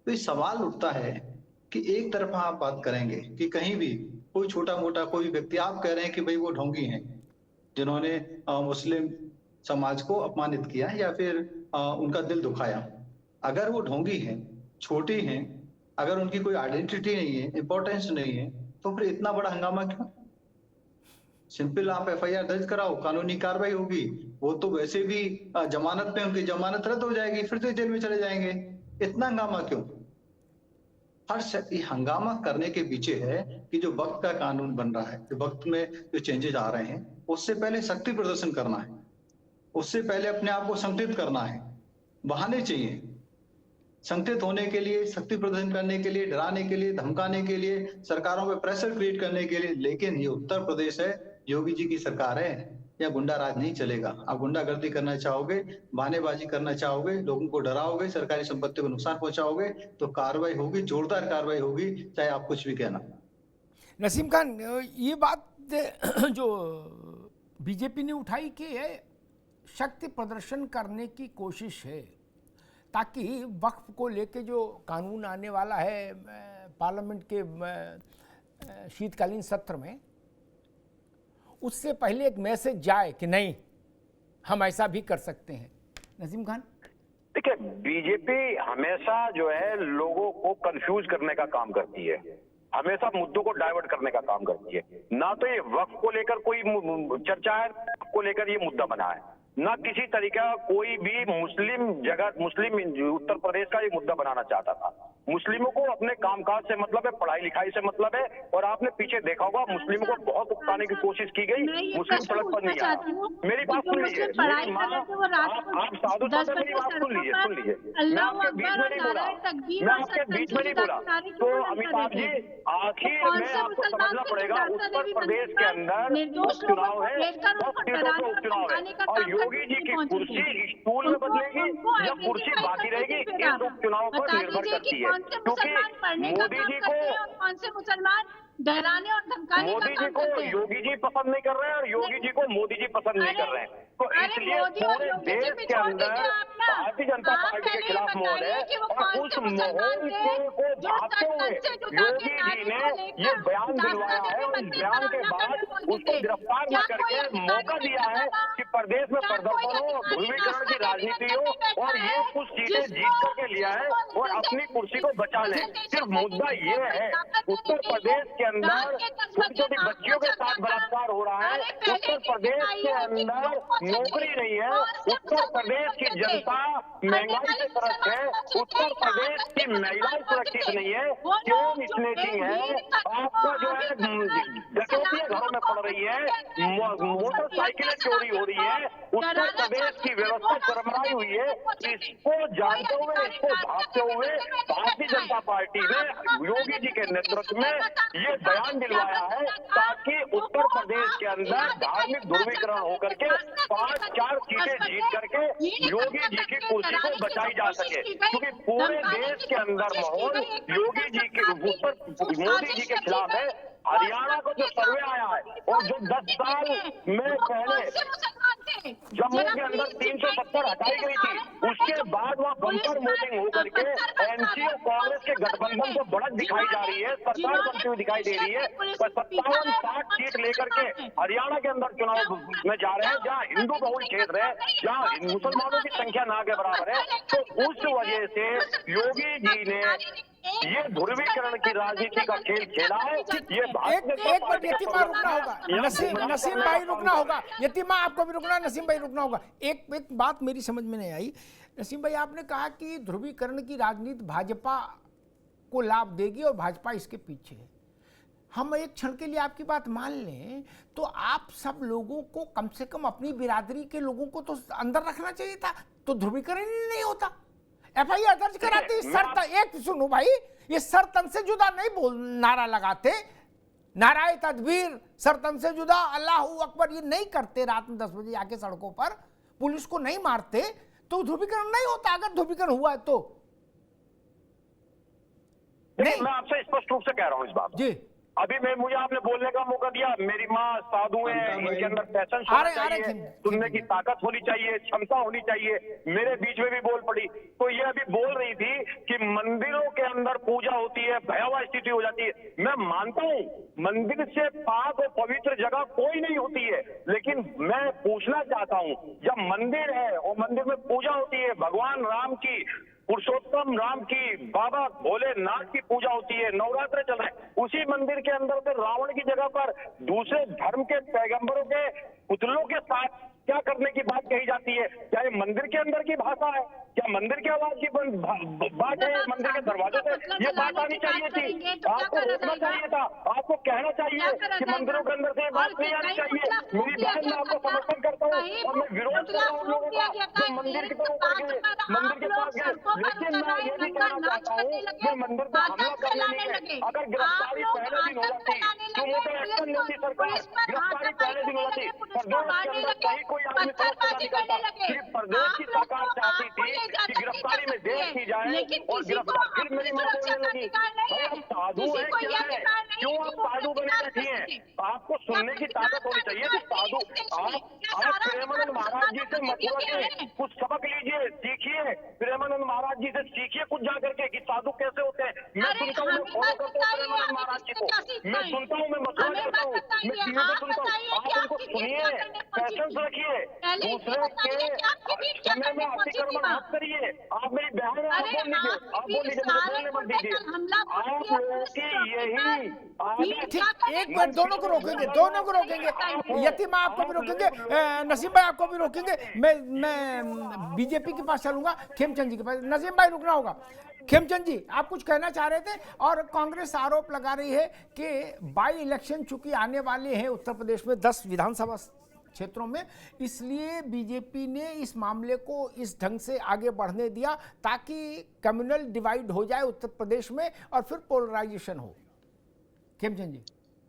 तो ये सवाल उठता है कि एक तरफा आप बात करेंगे कि कहीं भी कोई छोटा मोटा कोई व्यक्ति, आप कह रहे हैं कि भाई वो ढोंगी हैं जिन्होंने मुस्लिम समाज को अपमानित किया या फिर उनका दिल दुखाया। अगर वो ढोंगी हैं, छोटी हैं, अगर उनकी कोई आइडेंटिटी नहीं है, इंपॉर्टेंस नहीं है, तो फिर इतना बड़ा हंगामा क्यों? सिंपल आप एफआईआर दर्ज कराओ, कानूनी कार्रवाई होगी, वो तो वैसे भी जमानत पे, उनकी जमानत रद्द हो जाएगी, फिर तो जेल में चले जाएंगे। इतना हंगामा क्यों? हंगामा करने के पीछे है कि जो वक्त का कानून बन रहा है, जो वक्त में जो चेंजेस आ रहे हैं, उससे पहले शक्ति प्रदर्शन करना है, उससे पहले अपने आप को संगठित करना है। बहाने चाहिए संगठित होने के लिए, शक्ति प्रदर्शन करने के लिए, डराने के लिए, धमकाने के लिए, सरकारों पे प्रेशर क्रिएट करने के लिए। लेकिन ये उत्तर प्रदेश है, योगी जी की सरकार है, या गुंडा राज नहीं चलेगा। आप गुंडागर्दी करना चाहोगे, बहानेबाजी करना चाहोगे, लोगों को डराओगे, सरकारी संपत्ति को नुकसान पहुंचाओगे, तो कार्रवाई होगी, जोरदार कार्रवाई होगी, चाहे आप कुछ भी कहना। नसीम खान, ये बात जो बीजेपी ने उठाई कि शक्ति प्रदर्शन करने की कोशिश है ताकि वक्फ को लेके जो कानून आने वाला है पार्लियामेंट के शीतकालीन सत्र में, उससे पहले एक मैसेज जाए कि नहीं, हम ऐसा भी कर सकते हैं। नसीम खान, देखिए, बीजेपी हमेशा जो है लोगों को कंफ्यूज करने का काम करती है, हमेशा मुद्दों को डाइवर्ट करने का काम करती है। ना तो ये वक्फ को लेकर कोई चर्चा है, वक्फ को लेकर ये मुद्दा बना है, ना किसी तरीका कोई भी मुस्लिम जगत, मुस्लिम उत्तर प्रदेश का ये मुद्दा बनाना चाहता था। मुस्लिमों को अपने कामकाज से मतलब है, पढ़ाई लिखाई से मतलब है, और आपने पीछे देखा होगा मुस्लिमों को बहुत उकसाने की कोशिश की गई, मुस्लिम सड़क पर नहीं आया। मेरी बात सुन लीजिए, आप साधु साधु मेरी बात सुन लीजिए, मैं आपके बीच में नहीं बोला, मैं आपके बीच में नहीं बोला। तो अमिताभ जी, आखिर में आपको समझना पड़ेगा, उत्तर प्रदेश के अंदर उपचुनाव है, 10 सीटों पर उपचुनाव है, और योगी जी की कुर्सी स्टूल में बदलेगी या कुर्सी बाकी रहेगी, इस उपचुनाव पर निर्भर करती है। क्योंकि मोदी जी को, कौन से मुसलमान डराने और धमकाने मोदी जी को योगी जी पसंद नहीं कर रहे हैं और योगी जी को मोदी जी पसंद नहीं कर रहे हैं। तो इसलिए पूरे देश के अंदर भारतीय जनता पार्टी के खिलाफ माहौल है, और उस माहौल को भागते हुए योगी जी ने ये बयान दिलवाया है, और इस बयान के बाद उसको गिरफ्तार न करके मौका दिया है कि प्रदेश में प्रदर्शन हो, ध्रुवीकरण की राजनीति हो, और ये कुछ सीटें जीत करके लिया है और अपनी कुर्सी को बचा ले। सिर्फ मुद्दा ये है, उत्तर प्रदेश के अंदर छोटी छोटी बच्चियों के साथ बलात्कार हो रहा है, उत्तर प्रदेश के अंदर नौकरी नहीं है, उत्तर प्रदेश की जनता महंगाई से त्रस्त है, उत्तर प्रदेश की महिलाएं सुरक्षित नहीं है, क्यों स्नैचिंग है, आपका जो है डकैतियां घरों में पड़ रही है, मोटरसाइकिलें चोरी हो रही है, उत्तर प्रदेश की व्यवस्था चरमराई हुई है। इसको जानते हुए, इसको भागते हुए भारतीय जनता पार्टी ने योगी जी के नेतृत्व में ये बयान दिलवाया है, ताकि उत्तर प्रदेश के अंदर धार्मिक ध्रुवीकरण होकर के 5-4 सीटें जीत करके योगी जी की कुर्सी को बचाई जा सके। क्योंकि पूरे देश के अंदर माहौल योगी जी के, मोदी जी के खिलाफ है। हरियाणा को जो सर्वे आया है, और जो 10 साल में पहले जम्मू के अंदर 370 हटाई गई थी, उसके बाद वहाँ बम्पर वोटिंग होकर के एनसी और कांग्रेस के गठबंधन को बढ़त दिखाई जा रही है, सरकार बनती हुई दिखाई दे रही है। 57-60 सीट लेकर के हरियाणा के अंदर चुनाव में जा रहे हैं, जहाँ हिंदू बहुल क्षेत्र है, जहाँ मुसलमानों की संख्या ना के बराबर है। तो उस वजह से योगी जी ने ये ध्रुवीकरण की राजनीति का खेल खेला है। ये एक मिनट यतीमा रुकना होगा, नसीम भाई रुकना होगा, यतीमा आपको भी रुकना, नसीम भाई रुकना होगा। एक बात मेरी समझ में नहीं आई नसीम भाई, आपने कहा कि ध्रुवीकरण की राजनीति भाजपा को लाभ देगी और भाजपा इसके पीछे है। हम एक क्षण के लिए आपकी बात मान लें तो आप सब लोगों को, कम से कम अपनी बिरादरी के लोगों को तो अंदर रखना चाहिए था, तो ध्रुवीकरण ही नहीं होता। FIR दर्ज कराती, सर एक सुनो भाई, ये सर तन से जुदा नहीं बोल नारा लगाते, नाराए तदबीर, सर तन से जुदा, अल्लाहू अकबर, ये नहीं करते रात में 10 बजे आके सड़कों पर, पुलिस को नहीं मारते, तो ध्रुवीकरण नहीं होता। अगर ध्रुवीकरण हुआ है तो नहीं, मैं आपसे स्पष्ट रूप से कह रहा हूं इस बात जी। अभी मुझे आपने बोलने का मौका दिया, मेरी माँ साधु है, इनके अंदर पैशन होना चाहिए, सुनने की ताकत होनी चाहिए, क्षमता होनी चाहिए, मेरे बीच में भी बोल पड़ी। तो ये अभी बोल रही थी कि मंदिरों के अंदर पूजा होती है, भयावह स्थिति हो जाती है। मैं मानता हूँ मंदिर से पाक और पवित्र जगह कोई नहीं होती है, लेकिन मैं पूछना चाहता हूँ, जब मंदिर है और मंदिर में पूजा होती है, भगवान राम की, पुरुषोत्तम राम की, बाबा भोलेनाथ की पूजा होती है, नवरात्र चल रहे हैं, उसी मंदिर के अंदर से रावण की जगह पर दूसरे धर्म के पैगंबरों के पुतलों के साथ क्या करने की बात कही जाती है? क्या ये मंदिर के अंदर की भाषा है? क्या मंदिर के आवाज की बात है? मंदिर के दरवाजे से ये बात आनी चाहिए थी, आपको रोकना चाहिए था, आपको कहना चाहिए कि मंदिरों के अंदर से ये बात नहीं आनी चाहिए। मेरी बहन, मैं आपको समर्थन करता हूँ और मैं विरोध कर रहा हूँ लोगों का जो मंदिर की तरफ गए, मंदिर के पास गए, लेकिन मैं ये भी कहना चाहता हूँ कि मंदिर पर हमला करने नहीं गए। अगर गिरफ्तारी पहले दिन हो जाती, तो मोटर एक्शन लेती सरकार, गिरफ्तारी पहले दिन हो जाती, प्रदेश के अंदर कहीं कोई आदमी सड़क पर निकलता। सिर्फ प्रदेश की सरकार चाहती थी कि गिरफ्तारी में देर की जाए और गिरफ्तार, फिर मेरी मां बोलने लगी, भाई आप साधु है क्या है, क्यों आप साधु बने बैठी हैं? आपको सुनने की ताकत होनी चाहिए कि साधु, आप प्रेमानंद महाराज जी से मथुरा के कुछ सबक लीजिए, सीखिए, प्रेमानंद महाराज जी से सीखिए कुछ जा करके कि साधु कैसे होते हैं। मैं सुनता हूँ, मैं फॉलो करता हूँ प्रेमानंद महाराज जी को, मैं सुनता हूँ, मैं मथुरा जाता हूँ, मैं टीवी पे सुनता हूँ, आप उनको सुनिए, पैशंस रखिए, दूसरे के समय में अतिक्रमण मत करिए। आप मेरी बहन है, आप बोल लीजिए, आप बोल लीजिए, मुझे बोलने मत दीजिए। आप लोगों की यही एक मिनट, दोनों को रोकेंगे, यतीमा आपको भी रोकेंगे, नसीम भाई आपको भी रोकेंगे। मैं बीजेपी के पास चलूंगा, खेमचंद जी के पास। नसीम भाई रुकना होगा। खेमचंद जी, आप कुछ कहना चाह रहे थे। और कांग्रेस आरोप लगा रही है कि बाई इलेक्शन चूंकि आने वाले हैं उत्तर प्रदेश में 10 विधानसभा क्षेत्रों में, इसलिए बीजेपी ने इस मामले को इस ढंग से आगे बढ़ने दिया ताकि कम्युनल डिवाइड हो जाए उत्तर प्रदेश में और फिर पोलराइजेशन हो। खेमचंद जी,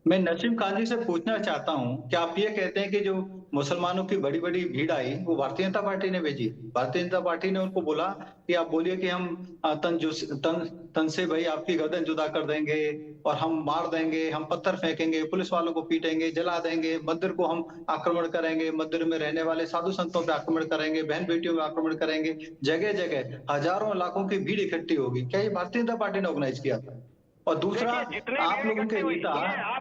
मैं नसीम खान जी से पूछना चाहता हूं कि आप ये कहते हैं कि जो मुसलमानों की बड़ी बड़ी भीड़ आई वो भारतीय जनता पार्टी ने भेजी, भारतीय जनता पार्टी ने उनको बोला कि आप बोलिए कि हम तन से भाई आपकी गर्दन जुदा कर देंगे और हम मार देंगे, हम पत्थर फेंकेंगे, पुलिस वालों को पीटेंगे, जला देंगे, मंदिर को हम आक्रमण करेंगे, मंदिर में रहने वाले साधु संतों पे आक्रमण करेंगे, बहन बेटियों पे आक्रमण करेंगे, जगह जगह हजारों लाखों की भीड़ इकट्ठी होगी। क्या ये भारतीय जनता पार्टी ने ऑर्गेनाइज किया था? और दूसरा, आप लोगों के नेता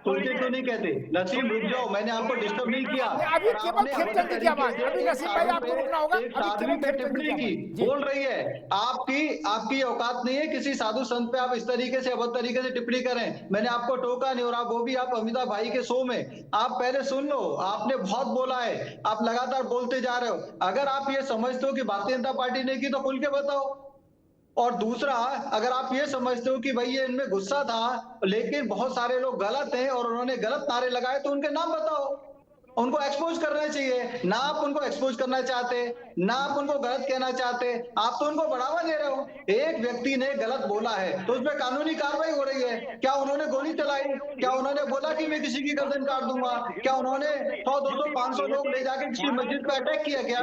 उनके क्यों नहीं कहते नसीम रुक जाओ, मैंने आपको डिस्टर्ब नहीं किया। अभी केवल खेमचंद जी की आवाज, अभी नसीम भाई आपको रुकना होगा। एक आदमी पे टिप्पणी की बोल रही है, आपकी औकात नहीं है किसी साधु संत पे आप इस तरीके से अभद्र तरीके से टिप्पणी करें। मैंने आपको टोका नहीं, और आप वो भी आप अमिताभ भाई के शो में, आप पहले सुन लो, आपने बहुत बोला है, आप लगातार बोलते जा रहे हो। अगर आप ये समझते हो कि भारतीय जनता पार्टी ने की तो खुल के बताओ। और दूसरा, अगर आप ये समझते हो कि भाई ये इनमें गुस्सा था लेकिन बहुत सारे लोग गलत हैं और उन्होंने गलत नारे लगाए, तो उनके नाम बताओ, उनको एक्सपोज करना चाहिए। ना आप उनको एक्सपोज करना चाहते, ना आप उनको गलत कहना चाहते, आप तो उनको बढ़ावा दे रहे हो। एक व्यक्ति ने गलत बोला है तो उस पर कानूनी कार्रवाई हो रही है। क्या उन्होंने गोली चलाई? क्या उन्होंने बोला कि मैं किसी की गर्दन काट दूंगा? क्या उन्होंने 100, 200, 500 लोग ले जाके किसी मस्जिद पर अटैक किया? क्या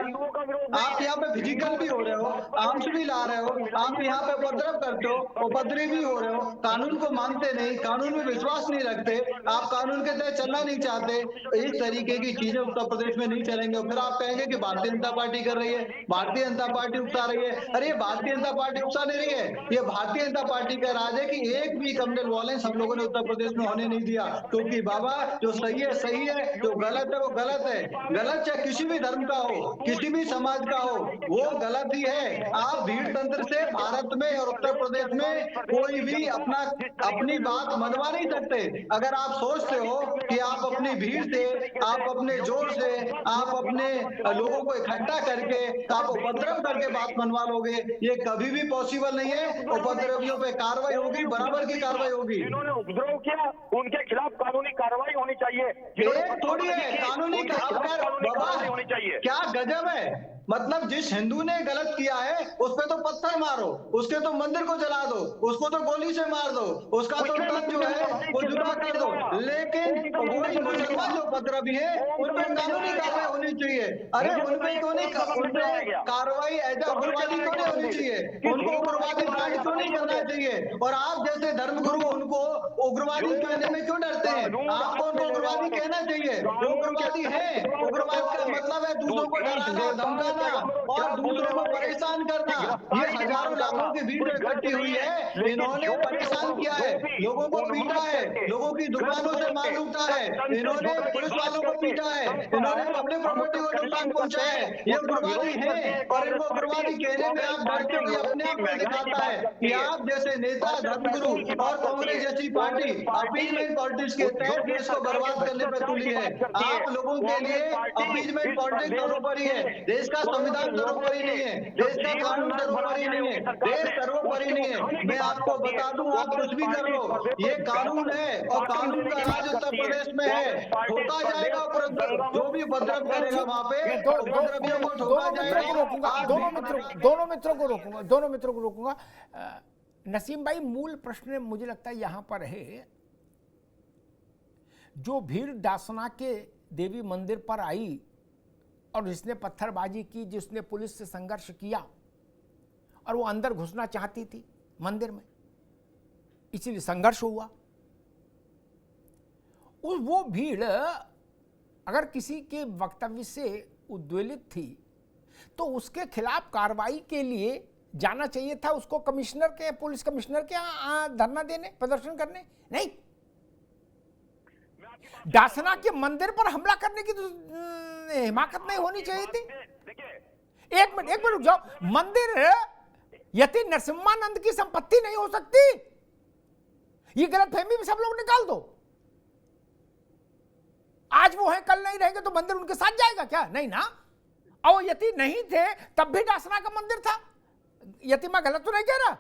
आप यहाँ पे फिजिकल भी हो रहे हो, आर्म्स भी ला रहे हो, आप यहाँ पे उपद्रव करते हो, उपद्रवी भी हो रहे हो, कानून को मानते नहीं, कानून में विश्वास नहीं रखते, आप कानून के तहत चलना नहीं चाहते। इस तरीके की चीजें उत्तर प्रदेश में नहीं चलेंगे। फिर आप कहेंगे कि भारतीय जनता पार्टी कर रही है, भारतीय जनता पार्टी उकसा रही है। अरे ये भारतीय जनता पार्टी उकसा नहीं रही है, ये भारतीय जनता पार्टी का राज है कि एक भी कम्युनल वायलेंस हम लोगों ने उत्तर प्रदेश में होने नहीं दिया। क्योंकि बाबा जो सही है सही है, जो गलत है वो गलत है। गलत चाहे किसी भी धर्म का हो, किसी भी समाज का हो, वो गलत ही है। आप भीड़ तंत्र से भारत में और उत्तर प्रदेश में कोई भी अपनी बात मनवा नहीं सकते। अगर आप सोचते हो कि आप अपनी भीड़ से, आप अपने जोर से, आप अपने लोगों को इकट्ठा करके, आप उपद्रव करके बात मनवा लोगे, ये कभी भी पॉसिबल नहीं है। उपद्रवियों पे कार्रवाई होगी, बराबर की कार्रवाई होगी। जिन्होंने उपद्रव किया उनके खिलाफ कानूनी कार्रवाई होनी चाहिए। एक थोड़ी है कानूनी कार्रवाई होनी चाहिए। क्या गजब है, मतलब जिस हिंदू ने गलत किया है उस पे तो पत्थर मारो, उसके तो मंदिर को जला दो, उसको तो गोली से मार दो, उसका तो तन जो है वो जुदा कर दो। लेकिन वही मुसलमान जो उपद्रवी है उन पे कानूनी कार्रवाई होनी चाहिए। अरे उन पे क्यों नहीं, उन पे कार्रवाई एज उग्रवादी क्यों नहीं होनी चाहिए? उनको उग्रवादी ब्रांड क्यों नहीं करना चाहिए? और आप जैसे धर्मगुरु उनको उग्रवादी कहने में क्यों डरते हैं? आपको उनको उग्रवादी कहना चाहिए। वो उग्रवादी है, उग्रवाद का मतलब है दूसरों को डराना, धमकाना और दूसरों को परेशान करना। ये हजारों लाखों की भीड़ इकट्ठी हुई है, इन्होंने परेशान किया है, लोगों को पीटा है, लोगों की दुकानों से माल लूटा है, इन्होंने पुलिस वालों को पीटा है, इन्होंने पब्लिक प्रॉपर्टी को नुकसान पहुंचाया है। ये उग्रवादी है और इनको उग्रवादी कहने में आप डरते हो, ये अपने आप में दिखाता है कि आप जैसे नेता, धर्मगुरु और कांग्रेस जैसी पार्टी अपीजमेंट पॉलिटिक्स के तहत देश को बर्बाद करने पर तुली है। आप लोगों के लिए अपीजमेंट पॉलिटिक्स सर्वोपरि है, देश का संविधान सर्वोपरि नहीं है, देश का कानून सर्वोपरि नहीं है, देश सर्वोपरि नहीं है। मैं आपको बता दूं, आप कुछ भी कर लो, ये कानून है और कानून का राज उत्तर प्रदेश में है। ठोका जाएगा, जो भी उपद्रव करेगा वहां पे उपद्रवियों को ठोका जाएगा। दोनों मित्रों को रोकूंगा। नसीम भाई, मूल प्रश्न मुझे लगता है यहां पर है, जो भीड़ डासना के देवी मंदिर पर आई और जिसने पत्थरबाजी की, जिसने पुलिस से संघर्ष किया और वो अंदर घुसना चाहती थी मंदिर में, इसीलिए संघर्ष हुआ। वो भीड़ अगर किसी के वक्तव्य से उद्वेलित थी तो उसके खिलाफ कार्रवाई के लिए जाना चाहिए था उसको कमिश्नर के, पुलिस कमिश्नर के यहाँ धरना देने, प्रदर्शन करने। नहीं, डासना के मंदिर पर हमला करने की तो हिमाकत नहीं होनी चाहिए थी। एक मिनट रुक जाओ, मंदिर यति नरसिम्हानंद की संपत्ति नहीं हो सकती, ये गलतफहमी भी सब लोग निकाल दो। आज वो है, कल नहीं रहेंगे तो मंदिर उनके साथ जाएगा क्या? नहीं ना। और यति नहीं थे तब भी डासना का मंदिर था। यति मैं गलत तो नहीं कह रहा?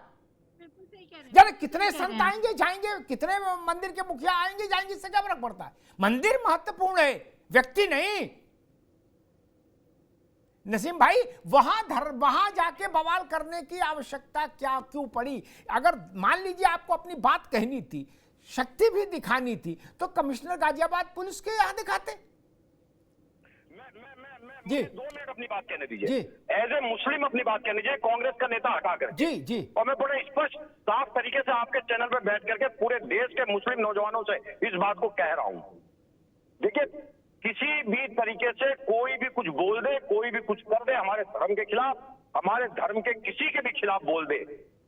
यार कितने संत आएंगे जाएंगे, कितने मंदिर के मुखिया आएंगे जाएंगे, इससे क्या फर्क पड़ता है? मंदिर महत्वपूर्ण है, व्यक्ति नहीं। नसीम भाई, वहां जाके बवाल करने की आवश्यकता क्यों पड़ी? अगर मान लीजिए आपको अपनी बात कहनी थी, शक्ति भी दिखानी थी, तो कमिश्नर गाजियाबाद पुलिस के यहां दिखाते। जी 2 मिनट अपनी बात कहने दीजिए। एज ए मुस्लिम अपनी बात कहने दीजिए, कांग्रेस का नेता हटाकर। जी। और मैं बड़े स्पष्ट साफ तरीके से आपके चैनल पर बैठ करके पूरे देश के मुस्लिम नौजवानों से इस बात को कह रहा हूं। देखिए, किसी भी तरीके से कोई भी कुछ बोल दे, कोई भी कुछ कर दे हमारे धर्म के खिलाफ, हमारे धर्म के किसी के भी खिलाफ बोल दे,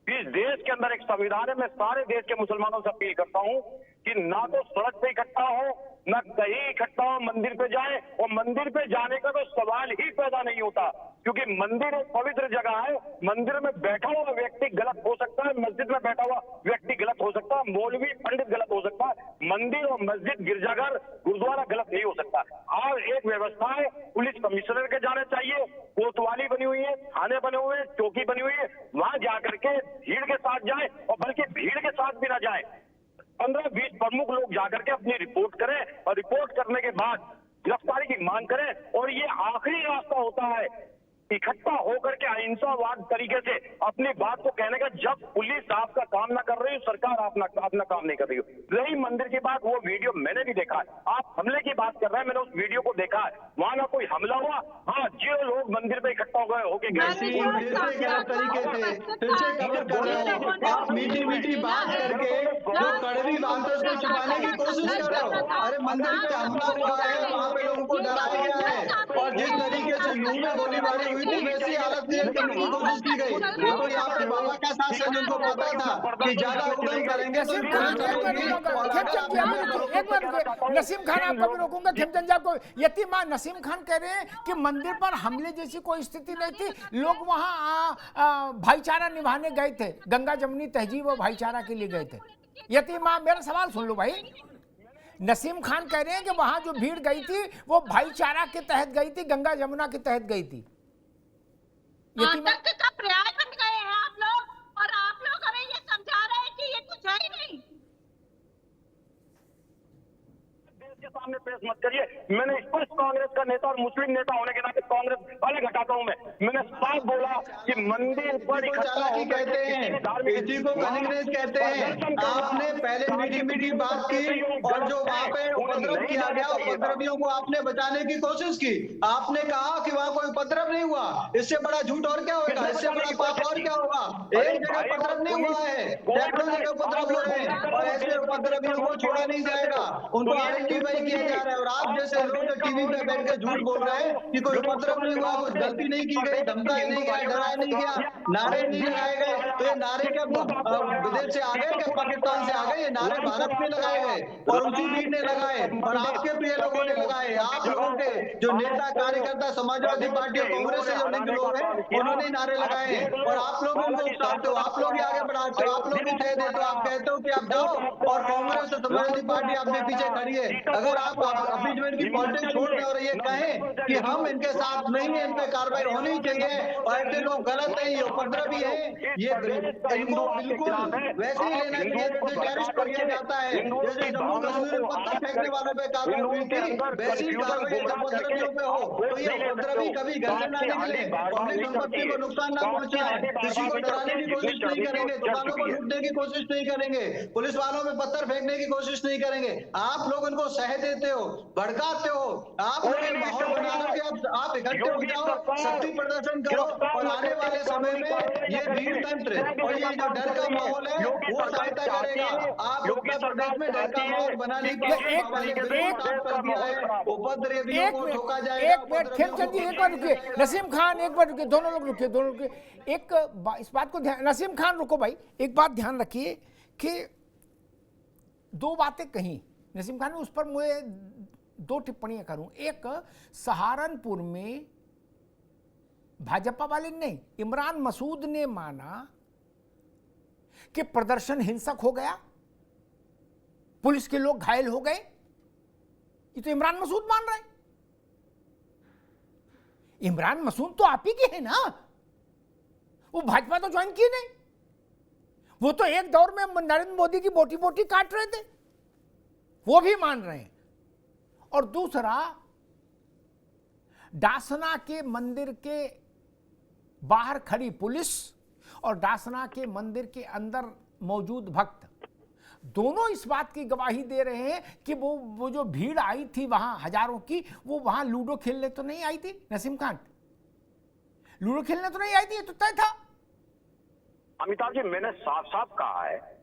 इस देश के अंदर एक संविधान है। मैं सारे देश के मुसलमानों से अपील करता हूं कि ना तो सड़क पे इकट्ठा हो, ना कहीं इकट्ठा हो, मंदिर पे जाए। और मंदिर पे जाने का तो सवाल ही पैदा नहीं होता, क्योंकि मंदिर एक पवित्र जगह है। मंदिर में बैठा हुआ व्यक्ति गलत हो सकता है, मस्जिद में बैठा हुआ व्यक्ति गलत हो सकता है, मौलवी पंडित गलत हो सकता है, मंदिर और मस्जिद, गिरजाघर, गुरुद्वारा गलत नहीं हो सकता। और एक व्यवस्था है, पुलिस कमिश्नर के जाने चाहिए, कोतवाली बनी हुई है, थाने बने हुए हैं, चौकी बनी हुई है, वहां जाकर के भीड़ के साथ जाए, और बल्कि भीड़ के साथ भी ना जाए, 15-20 प्रमुख लोग जाकर के अपनी रिपोर्ट करें और रिपोर्ट करने के बाद गिरफ्तारी की मांग करें। और ये आखिरी रास्ता होता है इकट्ठा होकर के अहिंसावाद तरीके से अपनी बात को कहने का, जब पुलिस आपका काम ना कर रही हो, सरकार अपना काम नहीं कर रही हो। रही मंदिर की बात, वो वीडियो मैंने भी देखा है। आप हमले की बात कर रहे हैं, मैंने उस वीडियो को देखा है, वहां ना कोई हमला हुआ। हाँ, जो लोग मंदिर पे इकट्ठा कार्यकर्ताओं को होके गए ऐसी दूसरे गलत तरीके से फिर से कवर कर रहे हो। आप मीठी मीठी बात करके जो कड़वी बातों को छुपाने की कोशिश कर रहे हो। अरे मंदिर पे हमला हुआ है, वहाँ पे लोगों को डराया गया है, और जिस तरीके से यूं में गोलीबारी हुई थी वैसी हालत क्रिएट करने की कोशिश की गई। वो तो यहाँ पे बाबा का साथ से जिनको पता था कि ज्यादा उद्यम करेंगे तो नसीम खान आपको भी रोकूंगा। खेमचंद जी आपको, यतीमा नसीम खान कह रहे हैं कि मंदिर पर हमले जैसी कोई स्थिति नहीं थी, लोग वहां भाईचारा निभाने गए थे, गंगा जमुनी तहजीब और भाईचारा के लिए गए थे। यतीमा मेरा सवाल सुन लो भाई, नसीम खान कह रहे हैं कि वहां जो भीड़ गई थी वो भाईचारा के तहत गई थी, गंगा जमुना के तहत गई थी। आतंक का पर्याय बन गए हैं आप लोग, और आप लोग हमें ये समझा रहे हैं कि ये कुछ है ही नहीं। के सामने पेश मत करिए। मैंने स्पष्ट कांग्रेस का नेता और मुस्लिम नेता होने के नाते कांग्रेस अलग हटाता हूं। मैंने साफ बोला कि मंदिर पर चालाकी कहते हैं, इसी को कांग्रेस कहते हैं। आपने पहले मीठी मीठी बात की और जो वहाँ पे उपद्रव किया गया, उपद्रवियों को आपने बचाने की कोशिश की। आपने कहा कि वहाँ कोई उपद्रव नहीं हुआ। इससे बड़ा झूठ और क्या होगा, इससे बड़ा पाप और क्या होगा। एक जगह उपद्रव नहीं हुआ है, सैकड़ों जगह उपद्रव हो रहे हैं, और ऐसे उपद्रवियों को छोड़ा नहीं जाएगा, उनको आइडेंटिफाई किया जा रहा है। और आप जैसे लोग टीवी पे बैठ के झूठ बोल रहे हैं कि कोई उपद्रव नहीं हुआ, कोई गलती नहीं की गई, धमकाया नहीं गया, डराया नहीं गया, नारे नहीं लगाए गए। तो ये नारे क्या विदेश से आ गए, क्या पाकिस्तान से आ गए? ये नारे भारत में लगाए गए और उसी भीड़ ने लगाए और आपके प्रिय लोगों ने लगाए। आप लोगों के जो नेता कार्यकर्ता समाजवादी पार्टी और कांग्रेस से जो लिंक लोग हैं उन्होंने नारे लगाए हैं, और आप लोग उनको उकसाते हो, आप लोग ही आगे बढ़ाते हो, आप लोग भी कह देते हो, आप कहते हो कि आप जाओ और कांग्रेस और समाजवादी पार्टी आपके पीछे खड़ी है। अगर आप अबीजमेंट की पॉलिटिक्स छोड़ दें और ये कहें कि हम इनके साथ नहीं है, इन पे कार्रवाई होनी चाहिए और ऐसे लोग गलत है, ये उपद्रवी है, ये इनको बिल्कुल वैसे ही लेना चाहिए जैसे टेररिस्ट को किया जाता है। जैसे जम्मू कश्मीर में पत्थर फेंकने वालों पे कार्रवाई हुई थी, वैसी ही कार्रवाई उपद्रवियों पे हो। तो ये उपद्रवी कभी घर से ना निकले, पब्लिक संपत्ति को नुकसान ना पहुंचाए, किसी को डराने की कोशिश नहीं करेंगे, दुकानों को लूटने की कोशिश नहीं करेंगे, पुलिस वालों पे पत्थर फेंकने की कोशिश नहीं करेंगे। आप लोग उनको सह देते हो, भड़काते हो, आप लोग माहौल बना के आप इकट्ठे हो जाओ, शक्ति प्रदर्शन करो, और आने वाले समय में ये भीड़ तंत्र और ये जो डर का माहौल है वो सहायता करेगा। आप उत्तर प्रदेश में डर का माहौल बना नहीं पाएंगे, उपद्रवियों को ठोका जाएगा। एक मिनट खेमचंद जी, एक बार रुकिए, नसीम खान एक बार रुकिए, दोनों लोग रुकिए, दोनों रुकिए। इस बात को ध्यान, नसीम खान रुको भाई, एक बात ध्यान रखिए कि दो बातें कही नसीम खान ने, उस पर मुझे दो टिप्पणियां करूं। एक, सहारनपुर में भाजपा वाले नहीं, इमरान मसूद ने माना कि प्रदर्शन हिंसक हो गया, पुलिस के लोग घायल हो गए। ये तो इमरान मसूद मान रहे हैं। इमरान मसूद तो आप ही के हैं ना, वो भाजपा तो ज्वाइन किए नहीं, वो तो एक दौर में नरेंद्र मोदी की बोटी बोटी काट रहे थे, वो भी मान रहे हैं। और दूसरा, डासना के मंदिर के बाहर खड़ी पुलिस और डासना के मंदिर के अंदर मौजूद भक्त दोनों इस बात की गवाही दे रहे हैं कि वो जो भीड़ आई थी वहां हजारों की, वो वहां लूडो खेलने तो नहीं आई थी। नसीम खान, लूडो खेलने तो नहीं आई थी, ये तो तय था। अमिताभ जी, मैंने साफ साफ कहा है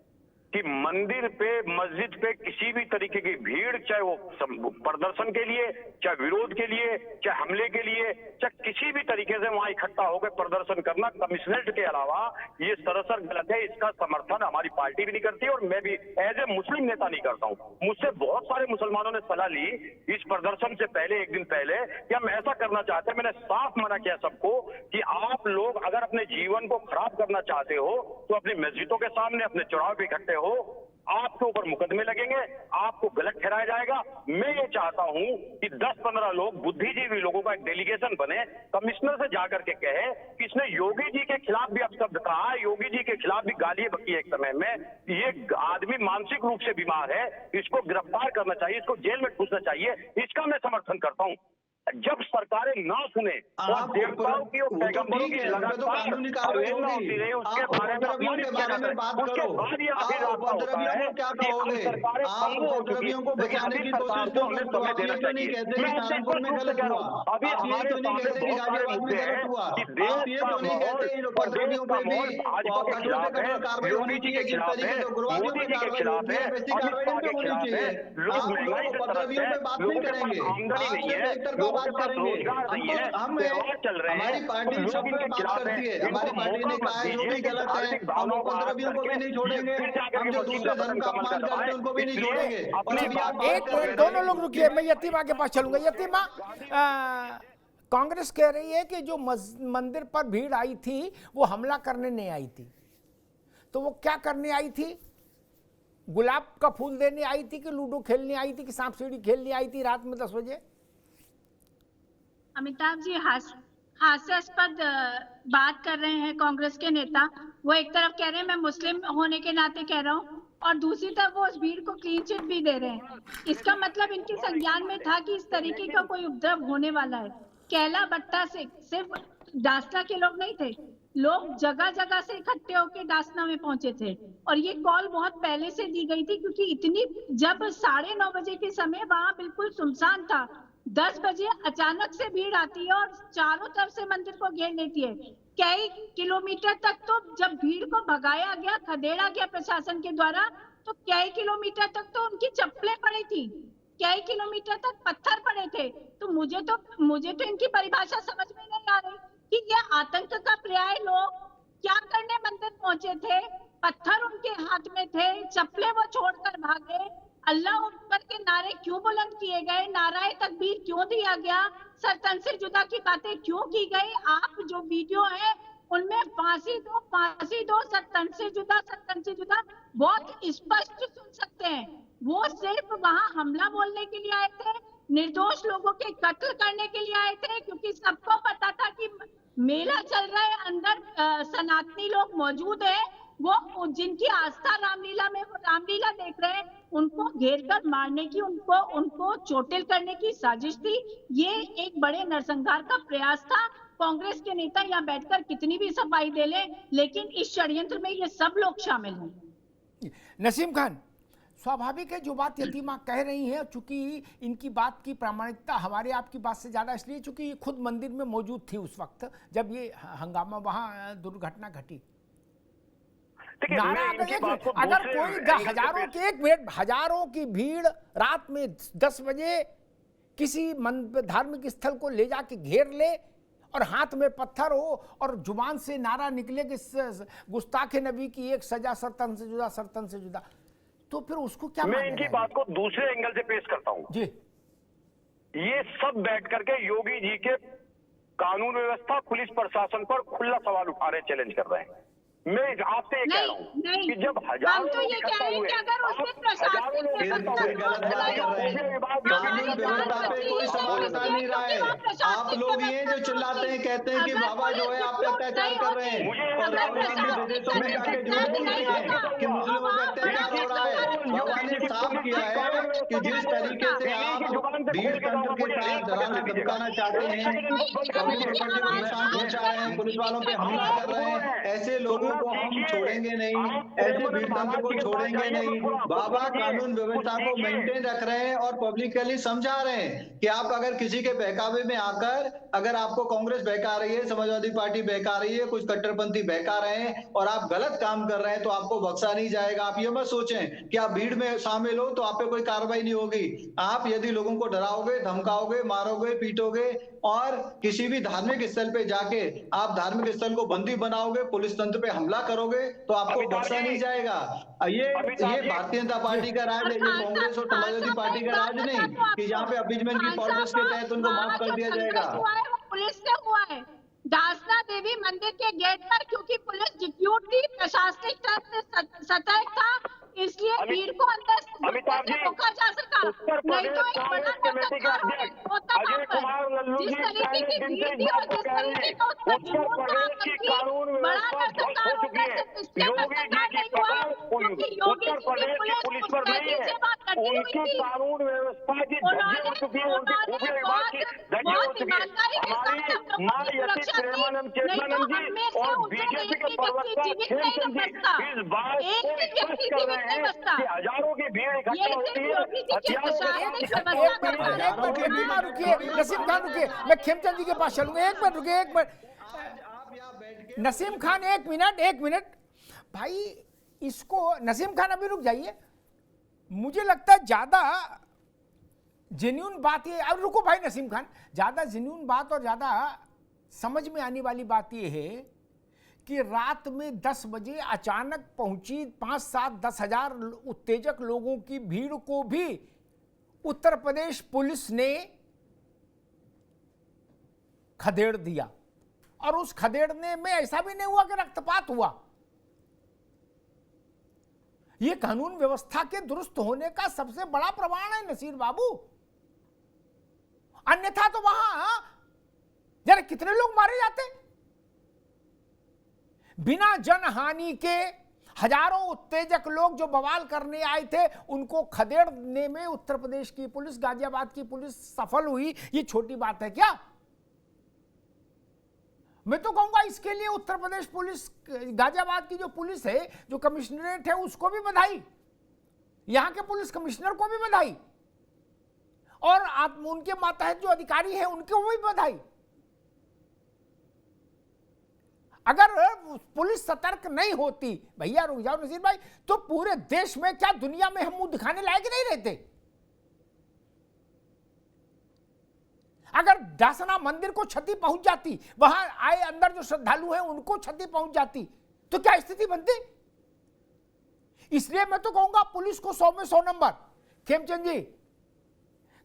कि मंदिर पे, मस्जिद पे किसी भी तरीके की भीड़, चाहे वो प्रदर्शन के लिए, चाहे विरोध के लिए, चाहे हमले के लिए, चाहे किसी भी तरीके से वहां इकट्ठा होकर प्रदर्शन करना कमिश्नरेट के अलावा ये सरासर गलत है। इसका समर्थन हमारी पार्टी भी नहीं करती और मैं भी एज ए मुस्लिम नेता नहीं करता हूं। मुझसे बहुत सारे मुसलमानों ने सलाह ली इस प्रदर्शन से पहले, एक दिन पहले, कि हम ऐसा करना चाहते हैं। मैंने साफ मना किया सबको कि आप लोग अगर अपने जीवन को खराब करना चाहते हो तो अपनी मस्जिदों के सामने, अपने चौराहे पे इकट्ठे हो, आपके ऊपर मुकदमे लगेंगे, आपको गलत ठहराया जाएगा। मैं ये चाहता हूं कि 10-15 लोग, बुद्धिजीवी लोगों का एक डेलीगेशन बने, कमिश्नर से जाकर के कहे कि इसने योगी जी के खिलाफ भी अपशब्द कहा है, योगी जी के खिलाफ भी गालियां बकी है एक समय में, ये आदमी मानसिक रूप से बीमार है, इसको गिरफ्तार करना चाहिए, इसको जेल में ठूसना चाहिए। इसका मैं समर्थन करता हूं। जब सरकारें ना सुने और देवताओं की और पैगंबरों की लगातार अवहेलना होती रही, उसके बारे में बात करो। उसके बाद ये अभी रास्ता होता है कि अब सरकारें पंगु हो चुकी है। लेकिन अभी सरकार को हमें समय देना चाहिए। मैं आपसे स्पष्ट रूप से कह रहा हूँ, अभी हमारे सामने बहुत सारे मुद्दे हैं कि देश का माहौल और देश का माहौल भाजपा के खिलाफ है, योगी जी के खिलाफ है, मोदी जी के खिलाफ है, अमित शाह के खिलाफ है। लोग महंगाई से तरस है, लोगों के पास आमदनी नहीं है, लोगों के पास रोजगार नहीं है, त्योहार चल रहे हैं, लोग इनके खिलाफ है। इनको मौका मत दीजिए कि आर्थिक भावनाओं को हाथ करके फिर जाकर के वकील का कदम कमल कर दबाए। इसलिए अपनी बात एक मिनट, दोनों लोग रुकिए, मैं यतीमा के पास चलूंगा। यतीमा, कांग्रेस कह रही है कि जो मंदिर पर भीड़ आई थी वो हमला करने नहीं आई थी, तो वो क्या करने आई थी? गुलाब का फूल देने आई थी कि लूडो खेलने आई थी कि सांप सीढ़ी खेलने आई थी रात में 10 बजे? अमिताभ जी हास्यास्पद बात कर रहे हैं कांग्रेस के नेता। वो एक तरफ कह रहे हैं मैं मुस्लिम होने के नाते कह रहा हूँ, और दूसरी तरफ वो उस भीड़ को क्लीन चिट भी दे रहे हैं। इसका मतलब इनके संज्ञान में था कि इस तरीके का कोई उपद्रव होने वाला है। कैला बट्टा से सिर्फ डासना के लोग नहीं थे, लोग जगह जगह से इकट्ठे होकर डासना में पहुंचे थे, और ये कॉल बहुत पहले से दी गई थी, क्योंकि इतनी जब 9:30 बजे के समय वहां बिल्कुल सुनसान था, 10 बजे अचानक से भीड़ आती है और चारों तरफ से मंदिर को घेर लेती है। कई किलोमीटर तक तो जब भीड़ को भगाया गया, खदेड़ा गया प्रशासन के द्वारा, तो कई किलोमीटर तक तो उनकी चप्पलें पड़ी थी, कई किलोमीटर तक पत्थर पड़े थे। तो मुझे तो इनकी परिभाषा समझ में नहीं आ रही कि ये आतंक का पर्याय लोग क्या करने मंदिर पहुंचे थे। पत्थर उनके हाथ में थे, चप्पलें वो छोड़कर भागे, अल्लाह अकबर के नारे क्यों बुलंद किए गए, नाराए तकबीर क्यों दिया गया, सर तन से जुदा की बातें क्यों की गई। आप जो वीडियो है उनमें फांसी दो, सर तन से जुदा बहुत स्पष्ट सुन सकते हैं। वो सिर्फ वहां हमला बोलने के लिए आए थे, निर्दोष लोगों के कत्ल करने के लिए आए थे, क्योंकि सबको पता था कि मेला चल रहा है, अंदर सनातनी लोग मौजूद है, वो जिनकी आस्था रामलीला में, वो रामलीला देख रहे हैं, उनको घेर कर मारने की, उनको चोटिल करने की साजिश थी। ये एक बड़े नरसंहार का प्रयास था। कांग्रेस के नेता यहाँ बैठकर कितनी भी सफाई दे ले, लेकिन इस षड्यंत्र में ये सब लोग शामिल हैं। नसीम खान, स्वाभाविक है जो बात यतीमा कह रही है, चूंकि इनकी बात की प्रामाणिकता हमारे आपकी बात से ज्यादा इसलिए चूंकि खुद मंदिर में मौजूद थी उस वक्त जब ये हंगामा, वहां दुर्घटना घटी। अगर कोई हजारों की भीड़ रात में 10 बजे किसी धार्मिक स्थल को ले जाके घेर ले और हाथ में पत्थर हो और जुबान से नारा निकले कि गुस्ताखे नबी की एक सजा सरतन से जुदा, तो फिर उसको क्या? मैं इनकी बात को दूसरे एंगल से पेश करता हूं जी। ये सब बैठ करके योगी जी के कानून व्यवस्था, पुलिस प्रशासन पर खुला सवाल उठा रहे, चैलेंज कर रहे हैं। मैं आपसे ये कह रहा हूँ कि जब हजारों लोग इकट्ठा हुए, हजारों लोग कोई सवाल उठा नहीं रहा है। आप लोग ये जो चिल्लाते हैं, कहते हैं कि बाबा जो है आप पे अत्याचार कर रहे हैं, और राहुल गांधी विदेशों में जाके झूठ बोलते हैं कि मुस्लिमों पे अत्याचार हो रहा है। बाबा ने साफ किया है कि जिस तरीके से आप भीड़ तंत्र के साथ डराना धमकाना चाहते हैं, पब्लिक प्रॉपर्टी को नुकसान पहुंचा रहे हैं, पुलिस वालों पे हमला कर रहे हैं, ऐसे लोगों को हम छोड़ेंगे नहीं, ऐसे भीड़ तंत्र को छोड़ेंगे नहीं। बाबा कानून व्यवस्था को मेंटेन रख रहे हैं और पब्लिकली समझा रहे हैं कि आप अगर किसी के बहकावे में आकर, अगर आपको कांग्रेस बहका रही है, समाजवादी पार्टी बहका रही है, कुछ कट्टरपंथी बहका रहे हैं और आप गलत काम कर रहे हैं, तो आपको बख्शा नहीं जाएगा। आप ये मत सोचें कि आप भीड़ में शामिल हो तो आप पे कोई कार्रवाई नहीं होगी। आप यदि लोगों को डराओगे, धमकाओगे, मारोगे, पीटोगे और किसी भी धार्मिक स्थल पे जाके आप धार्मिक स्थल को बंदी बनाओगे, पुलिस तंत्र पे हमला करोगे, तो आपको बख्शा नहीं जाएगा। ये भारतीय जनता पार्टी का राज है, ये कांग्रेस और समाजवादी पार्टी का राज नहीं कि जहाँ पे अभिजमेंट की पॉलिसी के तहत उनको माफ कर दिया जाएगा। पुलिस से हुआ है दासना देवी मंदिर के गेट पर, क्योंकि पुलिस डिप्यूट थी, प्रशासनिक तंत्र सतर्क था, इसलिए भीड़ को अंदर रोका जा सका। नहीं तो एक बड़ा होता जिस तरीके की भीड़ थी और जिस तरीके का उसका जुनून था, बड़ा नरसंहार होगा। सिर्फ इसलिए नरसंहार नहीं हुआ क्योंकि योगी जी की पुलिस पर नहीं है, उनकी कानून व्यवस्था की बहुत हमारी मां यति प्रेमानंद चेतनानंद जी और बीजेपी के प्रवक्ता खेमचंद जी इस बात को स्पष्ट कर रहे हैं कि हजारों की भीड़ इकट्ठा होती है, रुकिए नसीम खान, रुकिए, मैं खेमचंद जी के पास चलूंगा। एक मिनट रुकिए, एक मिनट नसीम खान, एक मिनट भाई, इसको नसीम खान अभी रुक जाइए। मुझे लगता है ज्यादा जेन्युइन बात ये, अब रुको भाई नसीम खान, ज्यादा जेन्युइन बात और ज्यादा समझ में आने वाली बात ये है कि रात में 10 बजे अचानक पहुंची 5-7-10 हजार उत्तेजक लोगों की भीड़ को भी उत्तर प्रदेश पुलिस ने खदेड़ दिया, और उस खदेड़ने में ऐसा भी नहीं हुआ कि रक्तपात हुआ। यह कानून व्यवस्था के दुरुस्त होने का सबसे बड़ा प्रमाण है नसीर बाबू। अन्यथा तो वहां जरा कितने लोग मारे जाते, बिना जनहानि के हजारों उत्तेजक लोग जो बवाल करने आए थे उनको खदेड़ने में उत्तर प्रदेश की पुलिस, गाजियाबाद की पुलिस सफल हुई। ये छोटी बात है क्या? मैं तो कहूंगा इसके लिए उत्तर प्रदेश पुलिस, गाजियाबाद की जो पुलिस है, जो कमिश्नरेट है, उसको भी बधाई, यहां के पुलिस कमिश्नर को भी बधाई, और आप उनके मातहत जो अधिकारी हैं उनको भी बधाई। अगर पुलिस सतर्क नहीं होती, भैया रुक जाओ नसीर भाई, तो पूरे देश में क्या दुनिया में हम मुंह दिखाने लायक नहीं रहते। अगर दासना मंदिर को क्षति पहुंच जाती, वहां आए अंदर जो श्रद्धालु हैं उनको क्षति पहुंच जाती, तो क्या स्थिति बनती? इसलिए मैं तो कहूंगा पुलिस को 100 में 100 नंबर। खेमचंद जी,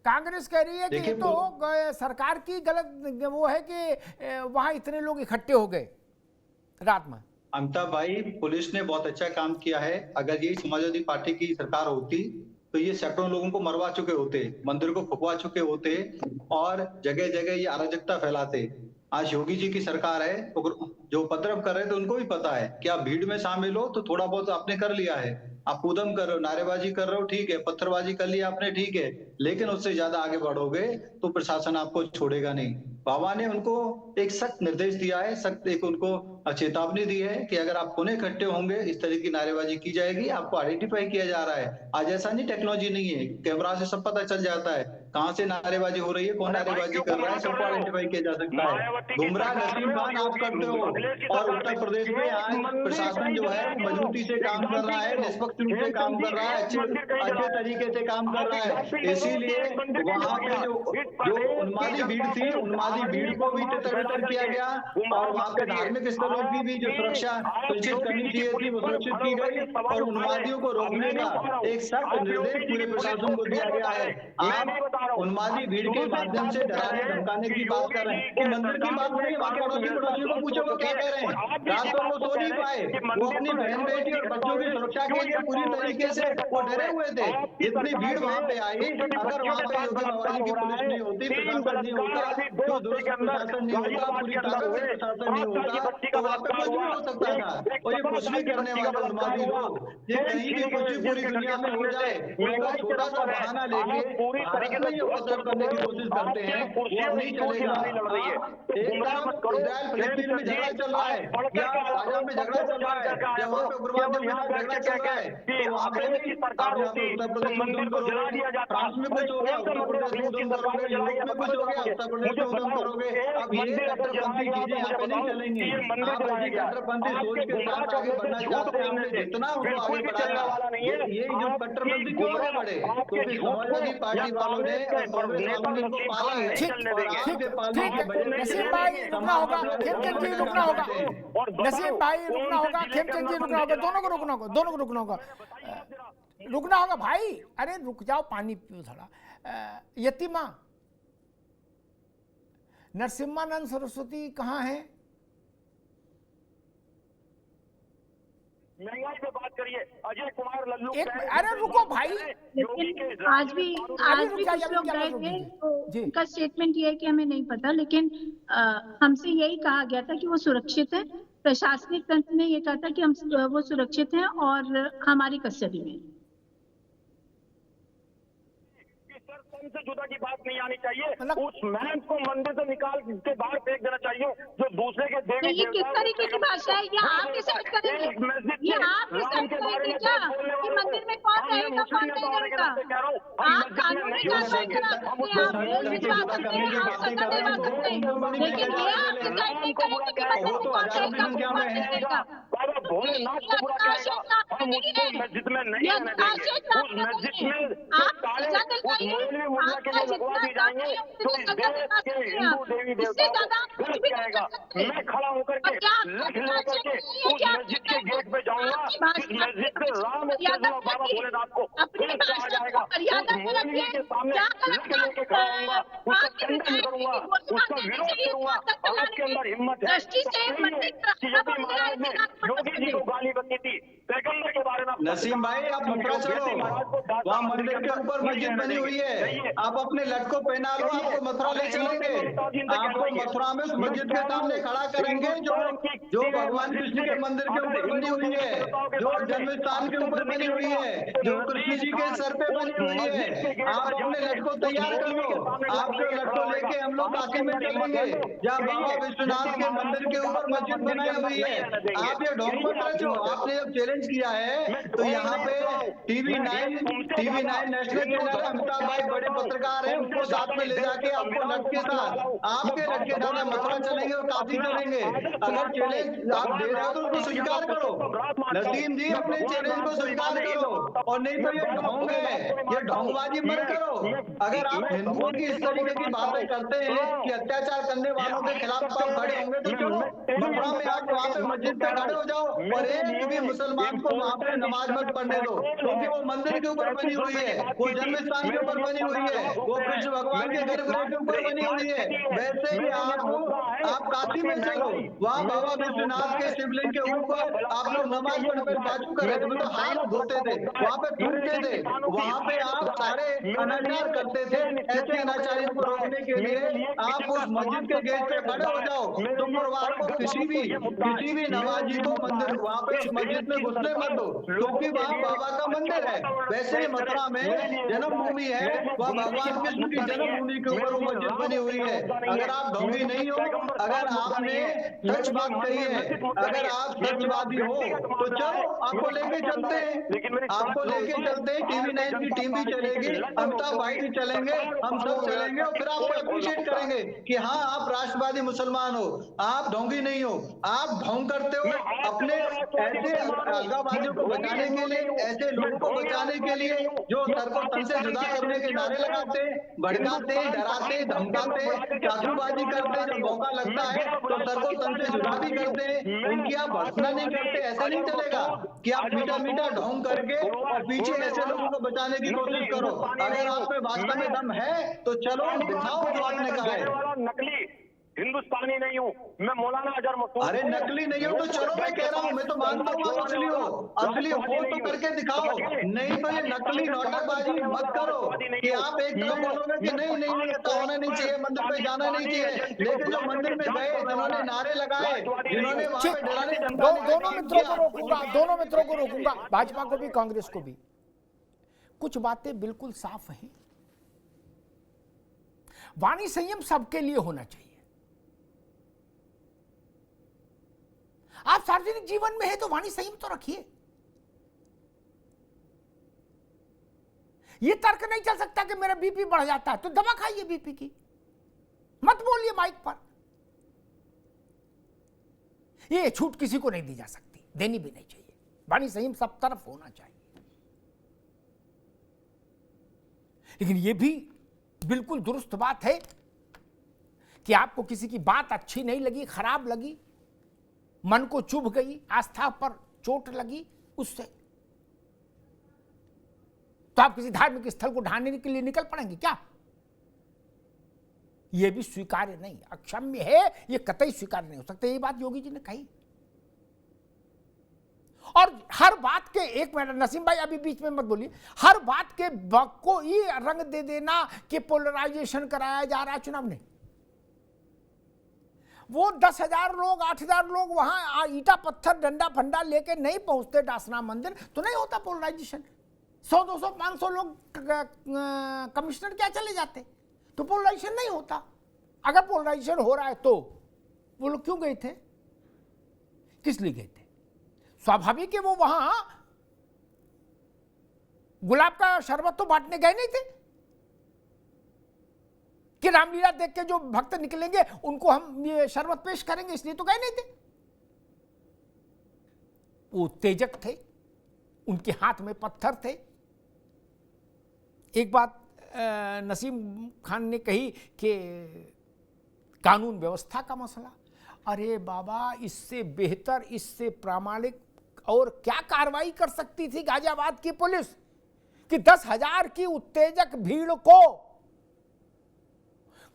कांग्रेस कह रही है कि ये तो सरकार की गलत वो है कि वहां इतने लोग इकट्ठे हो गए रात में। अमिताभ भाई, पुलिस ने बहुत अच्छा काम किया है। अगर यही समाजवादी पार्टी की सरकार होती तो ये सैकड़ों लोगों को मरवा चुके होते, मंदिर को फुकवा चुके होते और जगह जगह ये अराजकता फैलाते। आज योगी जी की सरकार है, तो जो उपद्रव कर रहे थे उनको भी पता है कि आप भीड़ में शामिल हो तो थोड़ा बहुत आपने कर लिया है, आप कूदम कर रहे हो, नारेबाजी कर रहे हो, ठीक है, पत्थरबाजी कर लिया आपने, ठीक है, लेकिन उससे ज्यादा आगे बढ़ोगे तो प्रशासन आपको छोड़ेगा नहीं। बाबा ने उनको एक सख्त निर्देश दिया है, सख्त एक उनको चेतावनी दी है कि अगर आप पुनः इकट्ठे होंगे, इस तरह की नारेबाजी की जाएगी, आपको आइडेंटिफाई किया जा रहा है। आज ऐसा नहीं, टेक्नोलॉजी नहीं है, कैमरा से सब पता चल जाता है कहां से नारेबाजी हो रही है, कौन नारेबाजी कर रहा है, सबको आइडेंटिफाई किया जा सकता है। गुमराह नसीम खान आप करते हो, और उत्तर प्रदेश में आज प्रशासन जो है मजबूती से काम कर रहा है, निष्पक्ष रूप से काम कर रहा है, अच्छे तरीके से काम कर रहा है। इसीलिए वहां पे जो उन्मादी भीड़ थी, उन्मादी भीड़ को भी तितर किया गया, और वहां पे धार्मिक स्थलों की भी जो सुरक्षा सुनिश्चित करनी चाहिए थी वो सुनिश्चित की गई, और उन्मादियों को रोकने का एक सख्त निर्देश पूरे प्रशासन को दिया गया है। आप उन्मादी भीड़ के माध्यम से डराने धमकाने की बात कर रहे हैं, वो मंदिर की बात नहीं, वहां पड़ोसियों को पूछो वो क्या कह रहे हैं। रात को वो सो नहीं पाए, वो अपनी बहन बेटी और बच्चों की सुरक्षा के लिए पूरी तरीके से वो डरे हुए थे। इतनी भीड़ वहां पे आई, अगर वहां पे योगी बाबा की पुलिस नहीं होती, प्रशासन नहीं होता, जो दुरुस्त प्रशासन नहीं होता, पूरी ताकत से प्रशासन नहीं होता, तो वहां पे कुछ भी हो सकता था। और ये कुछ भी करने वाले उन्मादी लोग, ये कहीं भी कुछ भी पूरी दुनिया में हो जाए, उनका छोटा सा बहाना लेके भारत में ये उपद्रव करने की कोशिश करते हैं, वो नहीं चलेगा। एकदम इजराइल फिलिस्तीन में झगड़ा चल रहा है, या गाजा में झगड़ा चल रहा है, या वहाँ पे उग्रवाद में झगड़ा चल रहा है, तो वहाँ पे नहीं उत्तर प्रदेश में उधम करोगे, फ्रांस में कुछ हो गया उत्तर प्रदेश में उधम करोगे, यूरोप में कुछ हो गया उत्तर प्रदेश में उधम करोगे। अब ये कट्टरपंथी चीजें यहाँ पे नहीं चलेंगी। आप ऐसी कट्टरपंथी सोच के साथ आगे बढ़ना चाहते हैं, हमने जितना उनको आगे बढ़ाया, ये जो कट्टरपंथी क्यों आगे बढ़े, क्योंकि समाजवादी पार्टी वालों ने और कांग्रेस वालों ने उनको पाला है, और आगे पालने की वजह से नसीम भाई रुकना होगा, खेमचंद जी रुकना होगा, नसीम भाई रुकना होगा, खेमचंद जी रुकना होगा, दोनों को रुकना होगा, दोनों को रुकना होगा, रुकना होगा भाई। अरे रुक जाओ, पानी पियो थोड़ा। यतिमा नरसिम्हानंद सरस्वती कहाँ है? महंगाई पे बात करिए, अजय कुमार लल्लू। अरे रुको भाई, लेकिन आज भी कुछ लोग गए थे तो उनका स्टेटमेंट ये है कि हमें नहीं पता, लेकिन हमसे यही कहा गया था कि वो सुरक्षित है। प्रशासनिक तंत्र ने ये कहा था कि हम वो सुरक्षित हैं और हमारी कस्टडी में। धर्म से जुदा की बात नहीं आनी चाहिए। मतलब- उस महंत को मंदिर से निकाल के बाहर फेंक देना चाहिए जो दूसरे के तो देवी ये किस तरीके की भाषा है? ये आप डिसाइड करेंगे, ये आप डिसाइड करेंगे क्या कि मंदिर में कौन रहेगा कौन नहीं रहेगा? आप कानूनी कार्रवाई करा सकते हैं, आप रूल भिजवा सकते हैं, आप सजा दिलवा सकते हैं, लेकिन ये आप डिसाइड नहीं करेंगे कि मंदिर में कौन रहेगा कौन नहीं रहेगा। बाबा भोलेनाथ को बुरा कहेगा, हम उसको मस्जिद में नहीं रहने देंगे। उस मस्जिद में आप सजा उस दिलवाइए, मौलवी मुल्ला के लिए लगवा दी जाएंगे तो इस देश के हिंदू देवी देवताओं को गलत कहेगा। मैं खड़ा होकर के लठ लेकर के उस मस्जिद के गेट पे जाऊंगा जिस मस्जिद पे राम और बाबा भोलेनाथ को गलत कहा जाएगा। उस मौलवी के सामने लठ लेके खड़ा होऊंगा, उसका खंडन करूंगा, उसका विरोध करूंगा। आपके अंदर हिम्मत है कि योगी महाराज ने योगी जी को गाली बकती थी, पैगंबर के बारे में नसीम भाई आप मथुरा चलो, वहाँ मंदिर के ऊपर मस्जिद बनी हुई है, आप अपने लट को पहना लो, आपको मथुरा ले चलेंगे, आपको मथुरा में उस मस्जिद के सामने खड़ा करेंगे जो भगवान कृष्ण के मंदिर के ऊपर बनी हुई है, जो जन्म स्थान के ऊपर बनी हुई है, जो कृष्ण जी के सर पे बनी हुई है। आप अपने लट को तैयार कर लो, आपके लट को लेके हम लोग काशी में चलेंगे जहाँ बाबा विश्वनाथ के मंदिर के ऊपर मस्जिद बनाई हुई है। आप ये ढोंग मत रचो, आपने जब चैलेंज किया है तो यहाँ पे TV9 नेशनल चैनल अमिताभ भाई बड़े पत्रकार हैं, उनको साथ में ले जाके आपको लट के साथ आपके लट के साथ मथुरा चलेंगे और काशी चलेंगे। अगर चैलेंज आप दे रहे हो तो उसको स्वीकार करो, नसीम जी अपने चैलेंज को स्वीकार करो, और नहीं तो ये ढोंग है, ये ढोंगबाजी मत करो। अगर आप हिंदुओं की इस तरीके की बातें करते हैं कि अत्याचार करने वालों के खिलाफ आप खड़े होंगे तो चलो मथुरा में आप वहाँ पे मस्जिद पे खड़े हो जाओ और एक भी मुसलमान को वहाँ पे नमाज मत पढ़ने दो, क्योंकि वो मंदिर के ऊपर बनी हुई है, वो जन्म स्थान के ऊपर बनी हुई है, वो कृष्ण भगवान के गर्भगृह के ऊपर बनी हुई है। वैसे ही आप काशी में चलो, वहाँ बाबा विश्वनाथ के शिवलिंग के ऊपर आप लोग नमाज पढ़कर बाजू कर रहे थे, मतलब हाथ धोते थे, वहाँ पे थूकते थे, वहाँ पे आप सारे अनाचार करते थे। ऐसे अनाचारियों को रोकने के लिए आप उस मस्जिद के गेट पे खड़े हो जाओ, शुक्रवार को किसी भी नमाजी को मंदिर वहाँ पे मस्जिद में घुसने मत दो, क्योंकि वहाँ बाबा का मंदिर है। वैसे ही मथुरा में जन्मभूमि है, वह भगवान कृष्ण की जन्मभूमि के ऊपर वो मस्जिद बनी हुई है। अगर आप ढोंगी नहीं हो, अगर आपने सच बात कही है, अगर आप सचवादी हो तो चलो आपको लेके चलते हैं, आपको लेके चलते हैं। TV9 की टीम भी चलेगी, अमिताभ भाई भी चलेंगे, हम सब चलेंगे और फिर आपको अप्रिशिएट करेंगे कि हाँ आप राष्ट्रवादी मुसलमान हो, आप ढोंगी नहीं हो। आप ढोंग करते हो अपने ऐसे अलगाववादियों को बचाने के लिए, ऐसे लोगों को बचाने के लिए जो सर को तन से जुदा करने के नारे लगाते, भड़काते, डराते, धमकाते, चाकूबाजी करते, जब मौका लगता है तो सर को तन से जुदा भी करते हैं, उनकी आप भर्त्सना नहीं करते। ऐसा नहीं चलेगा कि आप मीठा मीठा ढोंग करके और पीछे ऐसे लोगों को बचाने की कोशिश करो। अगर आप में वास्तव में दम है तो चलो दिखाओ जो आपने कहा है। नकली हिंदुस्तानी नहीं हूँ मैं, मौलाना अजहर मसूद। अरे नकली नहीं हो तो चलो, मैं कह रहा हूँ, मैं तो मानता हूँ आप असली हो, असली हो तो करके दिखाओ, नहीं तो ये नकली नौटंकबाजी मत करो कि आप एक तरफ बोलोगे कि नहीं ऐसा होना नहीं चाहिए, मंदिर पे जाना नहीं चाहिए, लेकिन जो मंदिर में गए, जिन्होंने नारे लगाए, जिन्होंने वहां पे डराने दोनों मित्रों को रोकूंगा, दोनों मित्रों को रोकूंगा, भाजपा को भी कांग्रेस को भी। कुछ बातें बिल्कुल साफ हैं, वाणी संयम सबके लिए होना चाहिए। आप सार्वजनिक जीवन में है तो वाणी संयम तो रखिए। यह तर्क नहीं चल सकता कि मेरा बीपी बढ़ जाता है तो दवा खाइए बीपी की, मत बोलिए माइक पर। यह छूट किसी को नहीं दी जा सकती, देनी भी नहीं चाहिए। वाणी संयम सब तरफ होना चाहिए। लेकिन यह भी बिल्कुल दुरुस्त बात है कि आपको किसी की बात अच्छी नहीं लगी, खराब लगी, मन को चुभ गई, आस्था पर चोट लगी, उससे तो आप किसी धार्मिक स्थल को ढाने के लिए निकल पड़ेंगे क्या? यह भी स्वीकार्य नहीं, अक्षम्य है, यह कतई स्वीकार्य नहीं हो सकता। यही बात योगी जी ने कही। और हर बात के, एक मिनट नसीम भाई अभी बीच में मत बोलिए, हर बात के को ये रंग दे देना कि पोलराइजेशन कराया जा रहा है चुनाव में। वो 10,000 लोग, 8,000 लोग वहां ईटा पत्थर डंडा फंडा लेके नहीं पहुंचते डासना मंदिर तो नहीं होता पोलराइजेशन। 100-200 500 लोग कमिश्नर क्या चले जाते, तो पोलराइजेशन नहीं होता। अगर पोलराइजेशन हो रहा है तो वो लोग क्यों गए थे, किस लिए गए थे? स्वाभाविक है वो वहां गुलाब का शरबत तो बांटने गए नहीं थे कि रामलीला देख के जो भक्त निकलेंगे उनको हम ये शरबत पेश करेंगे, इसलिए तो गए नहीं थे। वो उत्तेजक थे, उनके हाथ में पत्थर थे। एक बात नसीम खान ने कही कि कानून व्यवस्था का मसला। अरे बाबा, इससे बेहतर, इससे प्रामाणिक और क्या कार्रवाई कर सकती थी गाजियाबाद की पुलिस कि 10,000 की उत्तेजक भीड़ को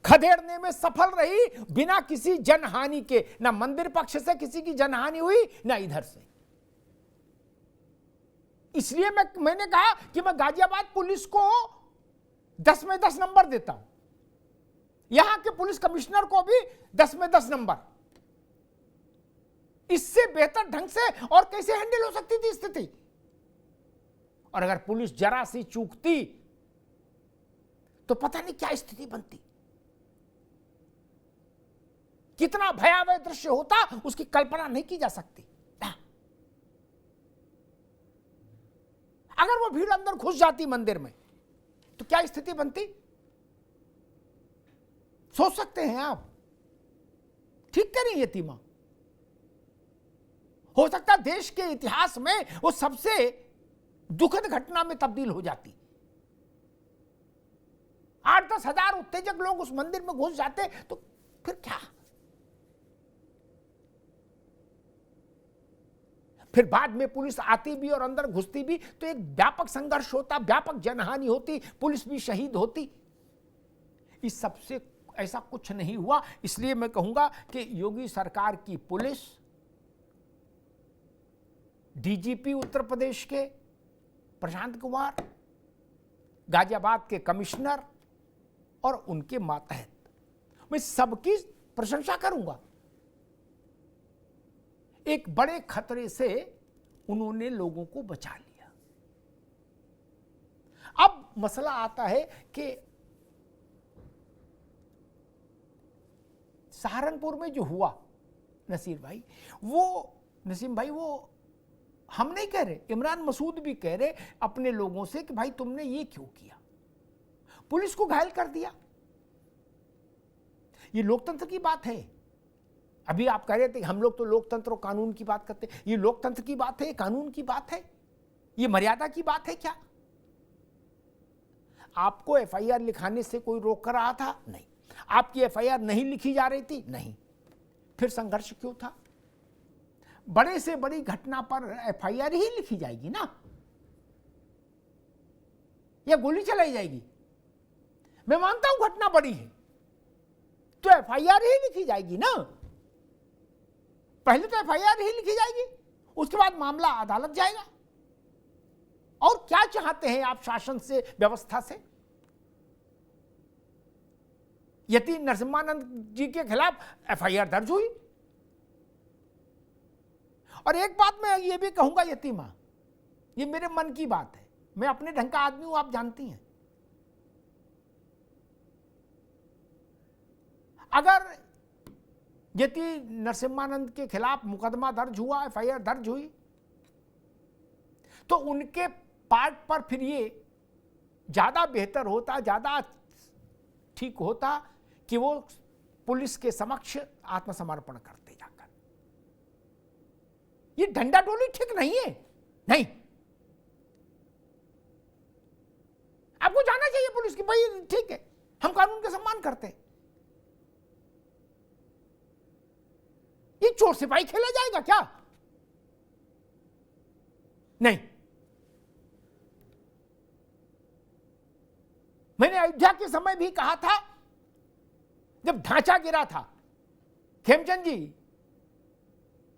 खदेड़ने में सफल रही बिना किसी जनहानि के। ना मंदिर पक्ष से किसी की जनहानि हुई, ना इधर से। इसलिए मैंने कहा कि मैं गाजियाबाद पुलिस को 10 में 10 नंबर देता हूं, यहां के पुलिस कमिश्नर को भी 10 में 10 नंबर। इससे बेहतर ढंग से और कैसे हैंडल हो सकती थी स्थिति। और अगर पुलिस जरा सी चूकती तो पता नहीं क्या स्थिति बनती, कितना भयावह दृश्य होता, उसकी कल्पना नहीं की जा सकती। अगर वो भीड़ अंदर घुस जाती मंदिर में तो क्या स्थिति बनती, सोच सकते हैं आप। ठीक कह रही यतीमा, हो सकता है देश के इतिहास में वो सबसे दुखद घटना में तब्दील हो जाती। 8-10 हजार उत्तेजक लोग उस मंदिर में घुस जाते तो फिर क्या। फिर बाद में पुलिस आती भी और अंदर घुसती भी तो एक व्यापक संघर्ष होता, व्यापक जनहानि होती, पुलिस भी शहीद होती। इस सबसे ऐसा कुछ नहीं हुआ। इसलिए मैं कहूंगा कि योगी सरकार की पुलिस, डीजीपी उत्तर प्रदेश के प्रशांत कुमार, गाजियाबाद के कमिश्नर और उनके मातहत, मैं सबकी प्रशंसा करूंगा। एक बड़े खतरे से उन्होंने लोगों को बचा लिया। अब मसला आता है कि सहारनपुर में जो हुआ नसीम भाई, वो हम नहीं कह रहे, इमरान मसूद भी कह रहे अपने लोगों से कि भाई तुमने ये क्यों किया, पुलिस को घायल कर दिया। ये लोकतंत्र की बात है। अभी आप कह रहे थे हम लोग तो लोकतंत्र और कानून की बात करते हैं। ये लोकतंत्र की बात है, कानून की बात है, ये मर्यादा की बात है क्या? आपको एफआईआर लिखाने से कोई रोक कर रहा था? नहीं। आपकी एफआईआर नहीं लिखी जा रही थी? नहीं। फिर संघर्ष क्यों था? बड़े से बड़ी घटना पर एफआईआर ही लिखी जाएगी ना, या गोली चलाई जाएगी? मैं मानता हूं घटना बड़ी है तो एफआईआर ही लिखी जाएगी ना। पहले तो एफआईआर ही लिखी जाएगी, उसके बाद मामला अदालत जाएगा। और क्या चाहते हैं आप शासन से, व्यवस्था से? यति नरसिम्हानंद जी के खिलाफ एफआईआर दर्ज हुई। और एक बात मैं ये भी कहूंगा यतीमा, ये मेरे मन की बात है, मैं अपने ढंग का आदमी हूं, आप जानती हैं। अगर यति नरसिम्हानंद के खिलाफ मुकदमा दर्ज हुआ, एफआईआर दर्ज हुई, तो उनके पार्ट पर फिर ये ज्यादा बेहतर होता, ज्यादा ठीक होता कि वो पुलिस के समक्ष आत्मसमर्पण करते जाकर। ये डंडा-डोली ठीक नहीं है, नहीं। आपको जाना चाहिए पुलिस की, भाई ठीक है, हम कानून का सम्मान करते हैं। ये चोर सिपाही खेला जाएगा क्या? नहीं। मैंने अयोध्या के समय भी कहा था, जब ढांचा गिरा था खेमचंद जी,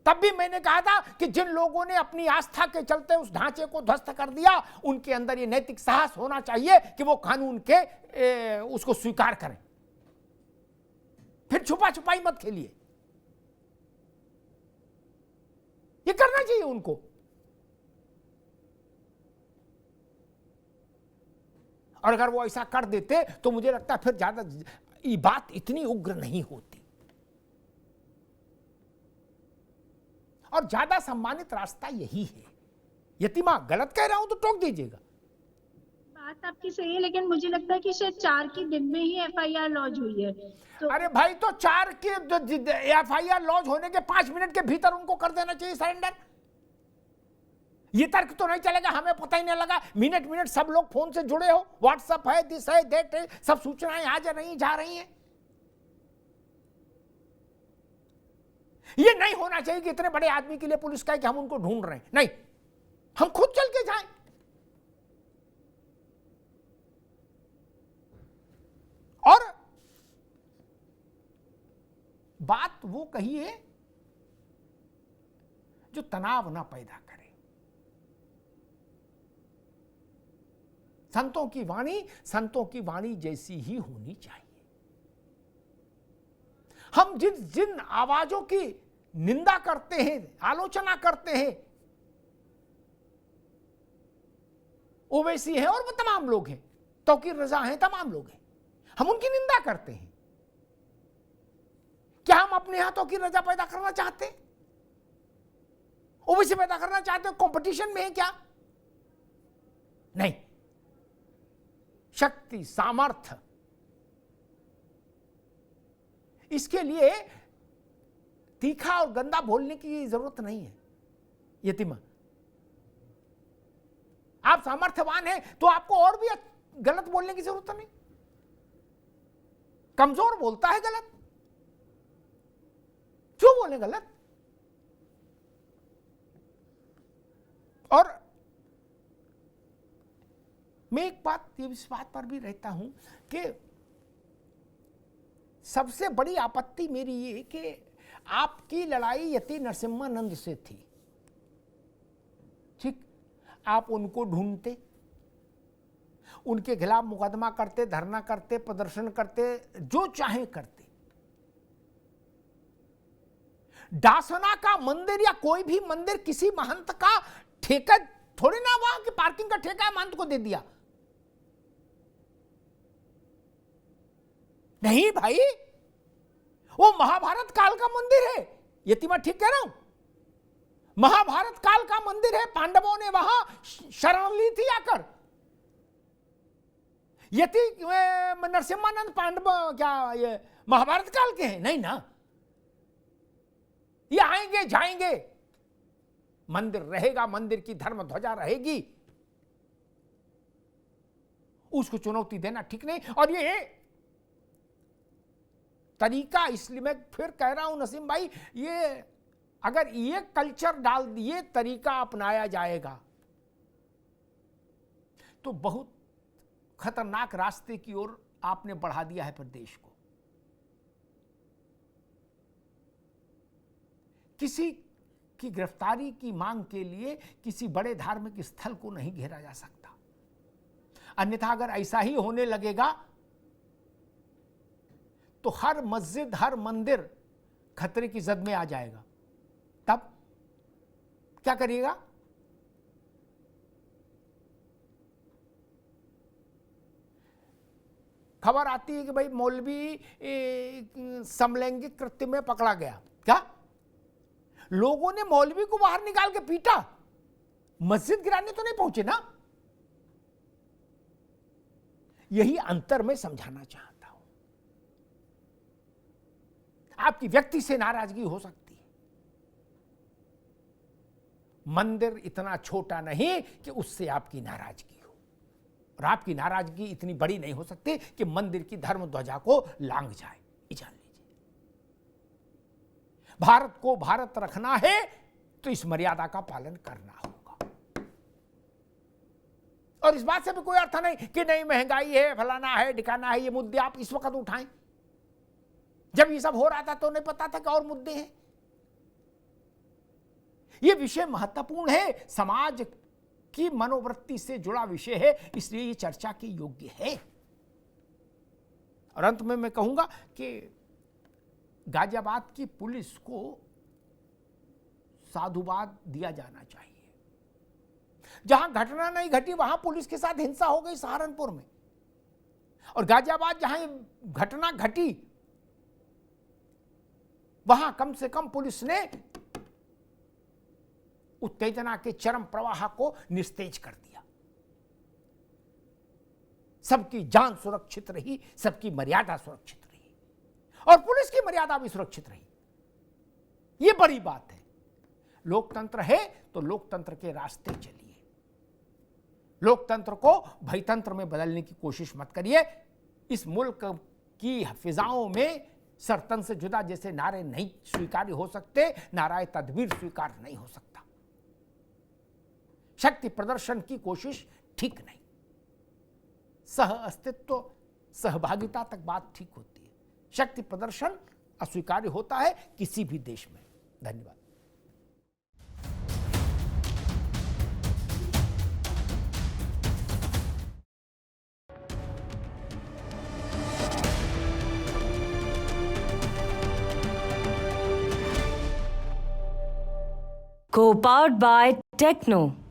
तब भी मैंने कहा था कि जिन लोगों ने अपनी आस्था के चलते उस ढांचे को ध्वस्त कर दिया, उनके अंदर ये नैतिक साहस होना चाहिए कि वो कानून के उसको स्वीकार करें। फिर छुपा छुपाई मत खेलिए, ये करना चाहिए उनको। और अगर वो ऐसा कर देते तो मुझे लगता है फिर ज्यादा ये बात इतनी उग्र नहीं होती, और ज्यादा सम्मानित रास्ता यही है। यतिमा गलत कह रहा हूं तो टोक दीजिएगा। बात आपकी सही है, लेकिन मुझे लगता है कि शायद 4 के दिन में ही एफआईआर लॉन्च हुई है। तो अरे भाई, तो 4 के एफआईआर लॉन्च होने के 5 मिनट के भीतर उनको कर देना चाहिए सरेंडर। ये तर्क तो नहीं चलेगा हमें पता ही नहीं लगा, मिनट मिनट सब लोग फोन से जुड़े हो, व्हाट्सएप है, दिस है, दैट है, सब सूचनाएं आ जा रही हैं। ये नहीं होना चाहिए कि इतने बड़े आदमी के लिए पुलिस का है कि हम उनको ढूंढ रहे हैं। नहीं, हम खुद चल के जाएं। और बात वो कहिए जो तनाव ना पैदा करे। संतों की वाणी जैसी ही होनी चाहिए। हम जिन आवाजों की निंदा करते हैं, आलोचना करते हैं, ओवैसी हैं और वो तमाम लोग हैं, तौकीर रजा हैं, तमाम लोग हैं, हम उनकी निंदा करते हैं। क्या हम अपने यहां तौकीर रजा पैदा करना चाहते, ओवैसी पैदा करना चाहते, कंपटीशन में है क्या? नहीं। शक्ति, सामर्थ्य, इसके लिए तीखा और गंदा बोलने की जरूरत नहीं है। यतिमा, आप सामर्थ्यवान हैं तो आपको और भी गलत बोलने की जरूरत नहीं। कमजोर बोलता है गलत, क्यों बोले गलत? और मैं एक बात, इस बात पर भी रहता हूं कि सबसे बड़ी आपत्ति मेरी ये कि आपकी लड़ाई यति नरसिम्हानंद से थी। ठीक, आप उनको ढूंढते, उनके खिलाफ मुकदमा करते, धरना करते, प्रदर्शन करते, जो चाहे करते। डासना का मंदिर या कोई भी मंदिर किसी महंत का ठेका थोड़ी ना, वहां की पार्किंग का ठेका महंत को दे दिया। नहीं भाई, वो महाभारत काल का मंदिर है। यतिमा ठीक कह रहा हूं? महाभारत काल का मंदिर है, पांडवों ने वहां शरण ली थी आकर। यति नरसिम्हानंद पांडव क्या ये महाभारत काल के हैं? नहीं ना। ये आएंगे जाएंगे, मंदिर रहेगा, मंदिर की धर्म ध्वजा रहेगी, उसको चुनौती देना ठीक नहीं। और ये तरीका, इसलिए मैं फिर कह रहा हूं नसीम भाई, ये अगर ये कल्चर डाल, ये तरीका अपनाया जाएगा तो बहुत खतरनाक रास्ते की ओर आपने बढ़ा दिया है प्रदेश को। किसी की गिरफ्तारी की मांग के लिए किसी बड़े धार्मिक स्थल को नहीं घेरा जा सकता, अन्यथा अगर ऐसा ही होने लगेगा तो हर मस्जिद, हर मंदिर खतरे की जद में आ जाएगा। तब क्या करिएगा? खबर आती है कि भाई मौलवी समलैंगिक कृत्य में पकड़ा गया। क्या लोगों ने मौलवी को बाहर निकाल के पीटा, मस्जिद गिराने तो नहीं पहुंचे ना। यही अंतर मैं समझाना चाहता हूं। आपकी व्यक्ति से नाराजगी हो सकती है, मंदिर इतना छोटा नहीं कि उससे आपकी नाराजगी हो, और आपकी नाराजगी इतनी बड़ी नहीं हो सकती कि मंदिर की धर्म ध्वजा को लांघ जाए। जान लीजिए, भारत को भारत रखना है तो इस मर्यादा का पालन करना होगा। और इस बात से भी कोई अर्थ नहीं कि नहीं महंगाई है, फलाना है, ठिकाना है, ये मुद्दे आप इस वक्त उठाएं। जब ये सब हो रहा था तो नहीं पता था कि और मुद्दे हैं। ये विषय महत्वपूर्ण है, समाज की मनोवृत्ति से जुड़ा विषय है, इसलिए ये चर्चा के योग्य है। और अंत में मैं कहूंगा कि गाजियाबाद की पुलिस को साधुवाद दिया जाना चाहिए। जहां घटना नहीं घटी वहां पुलिस के साथ हिंसा हो गई सहारनपुर में, और गाजियाबाद जहां ये घटना घटी वहां कम से कम पुलिस ने उत्तेजना के चरम प्रवाह को निस्तेज कर दिया। सबकी जान सुरक्षित रही, सबकी मर्यादा सुरक्षित रही और पुलिस की मर्यादा भी सुरक्षित रही। यह बड़ी बात है। लोकतंत्र है तो लोकतंत्र के रास्ते चलिए, लोकतंत्र को भयतंत्र में बदलने की कोशिश मत करिए। इस मुल्क की फिजाओं में सरतन से जुदा जैसे नारे नहीं स्वीकार्य हो सकते, नाराए तदबीर स्वीकार नहीं हो सकता। शक्ति प्रदर्शन की कोशिश ठीक नहीं, सह अस्तित्व सहभागिता तक बात ठीक होती है। शक्ति प्रदर्शन अस्वीकार्य होता है किसी भी देश में। धन्यवाद। Co-powered by Techno.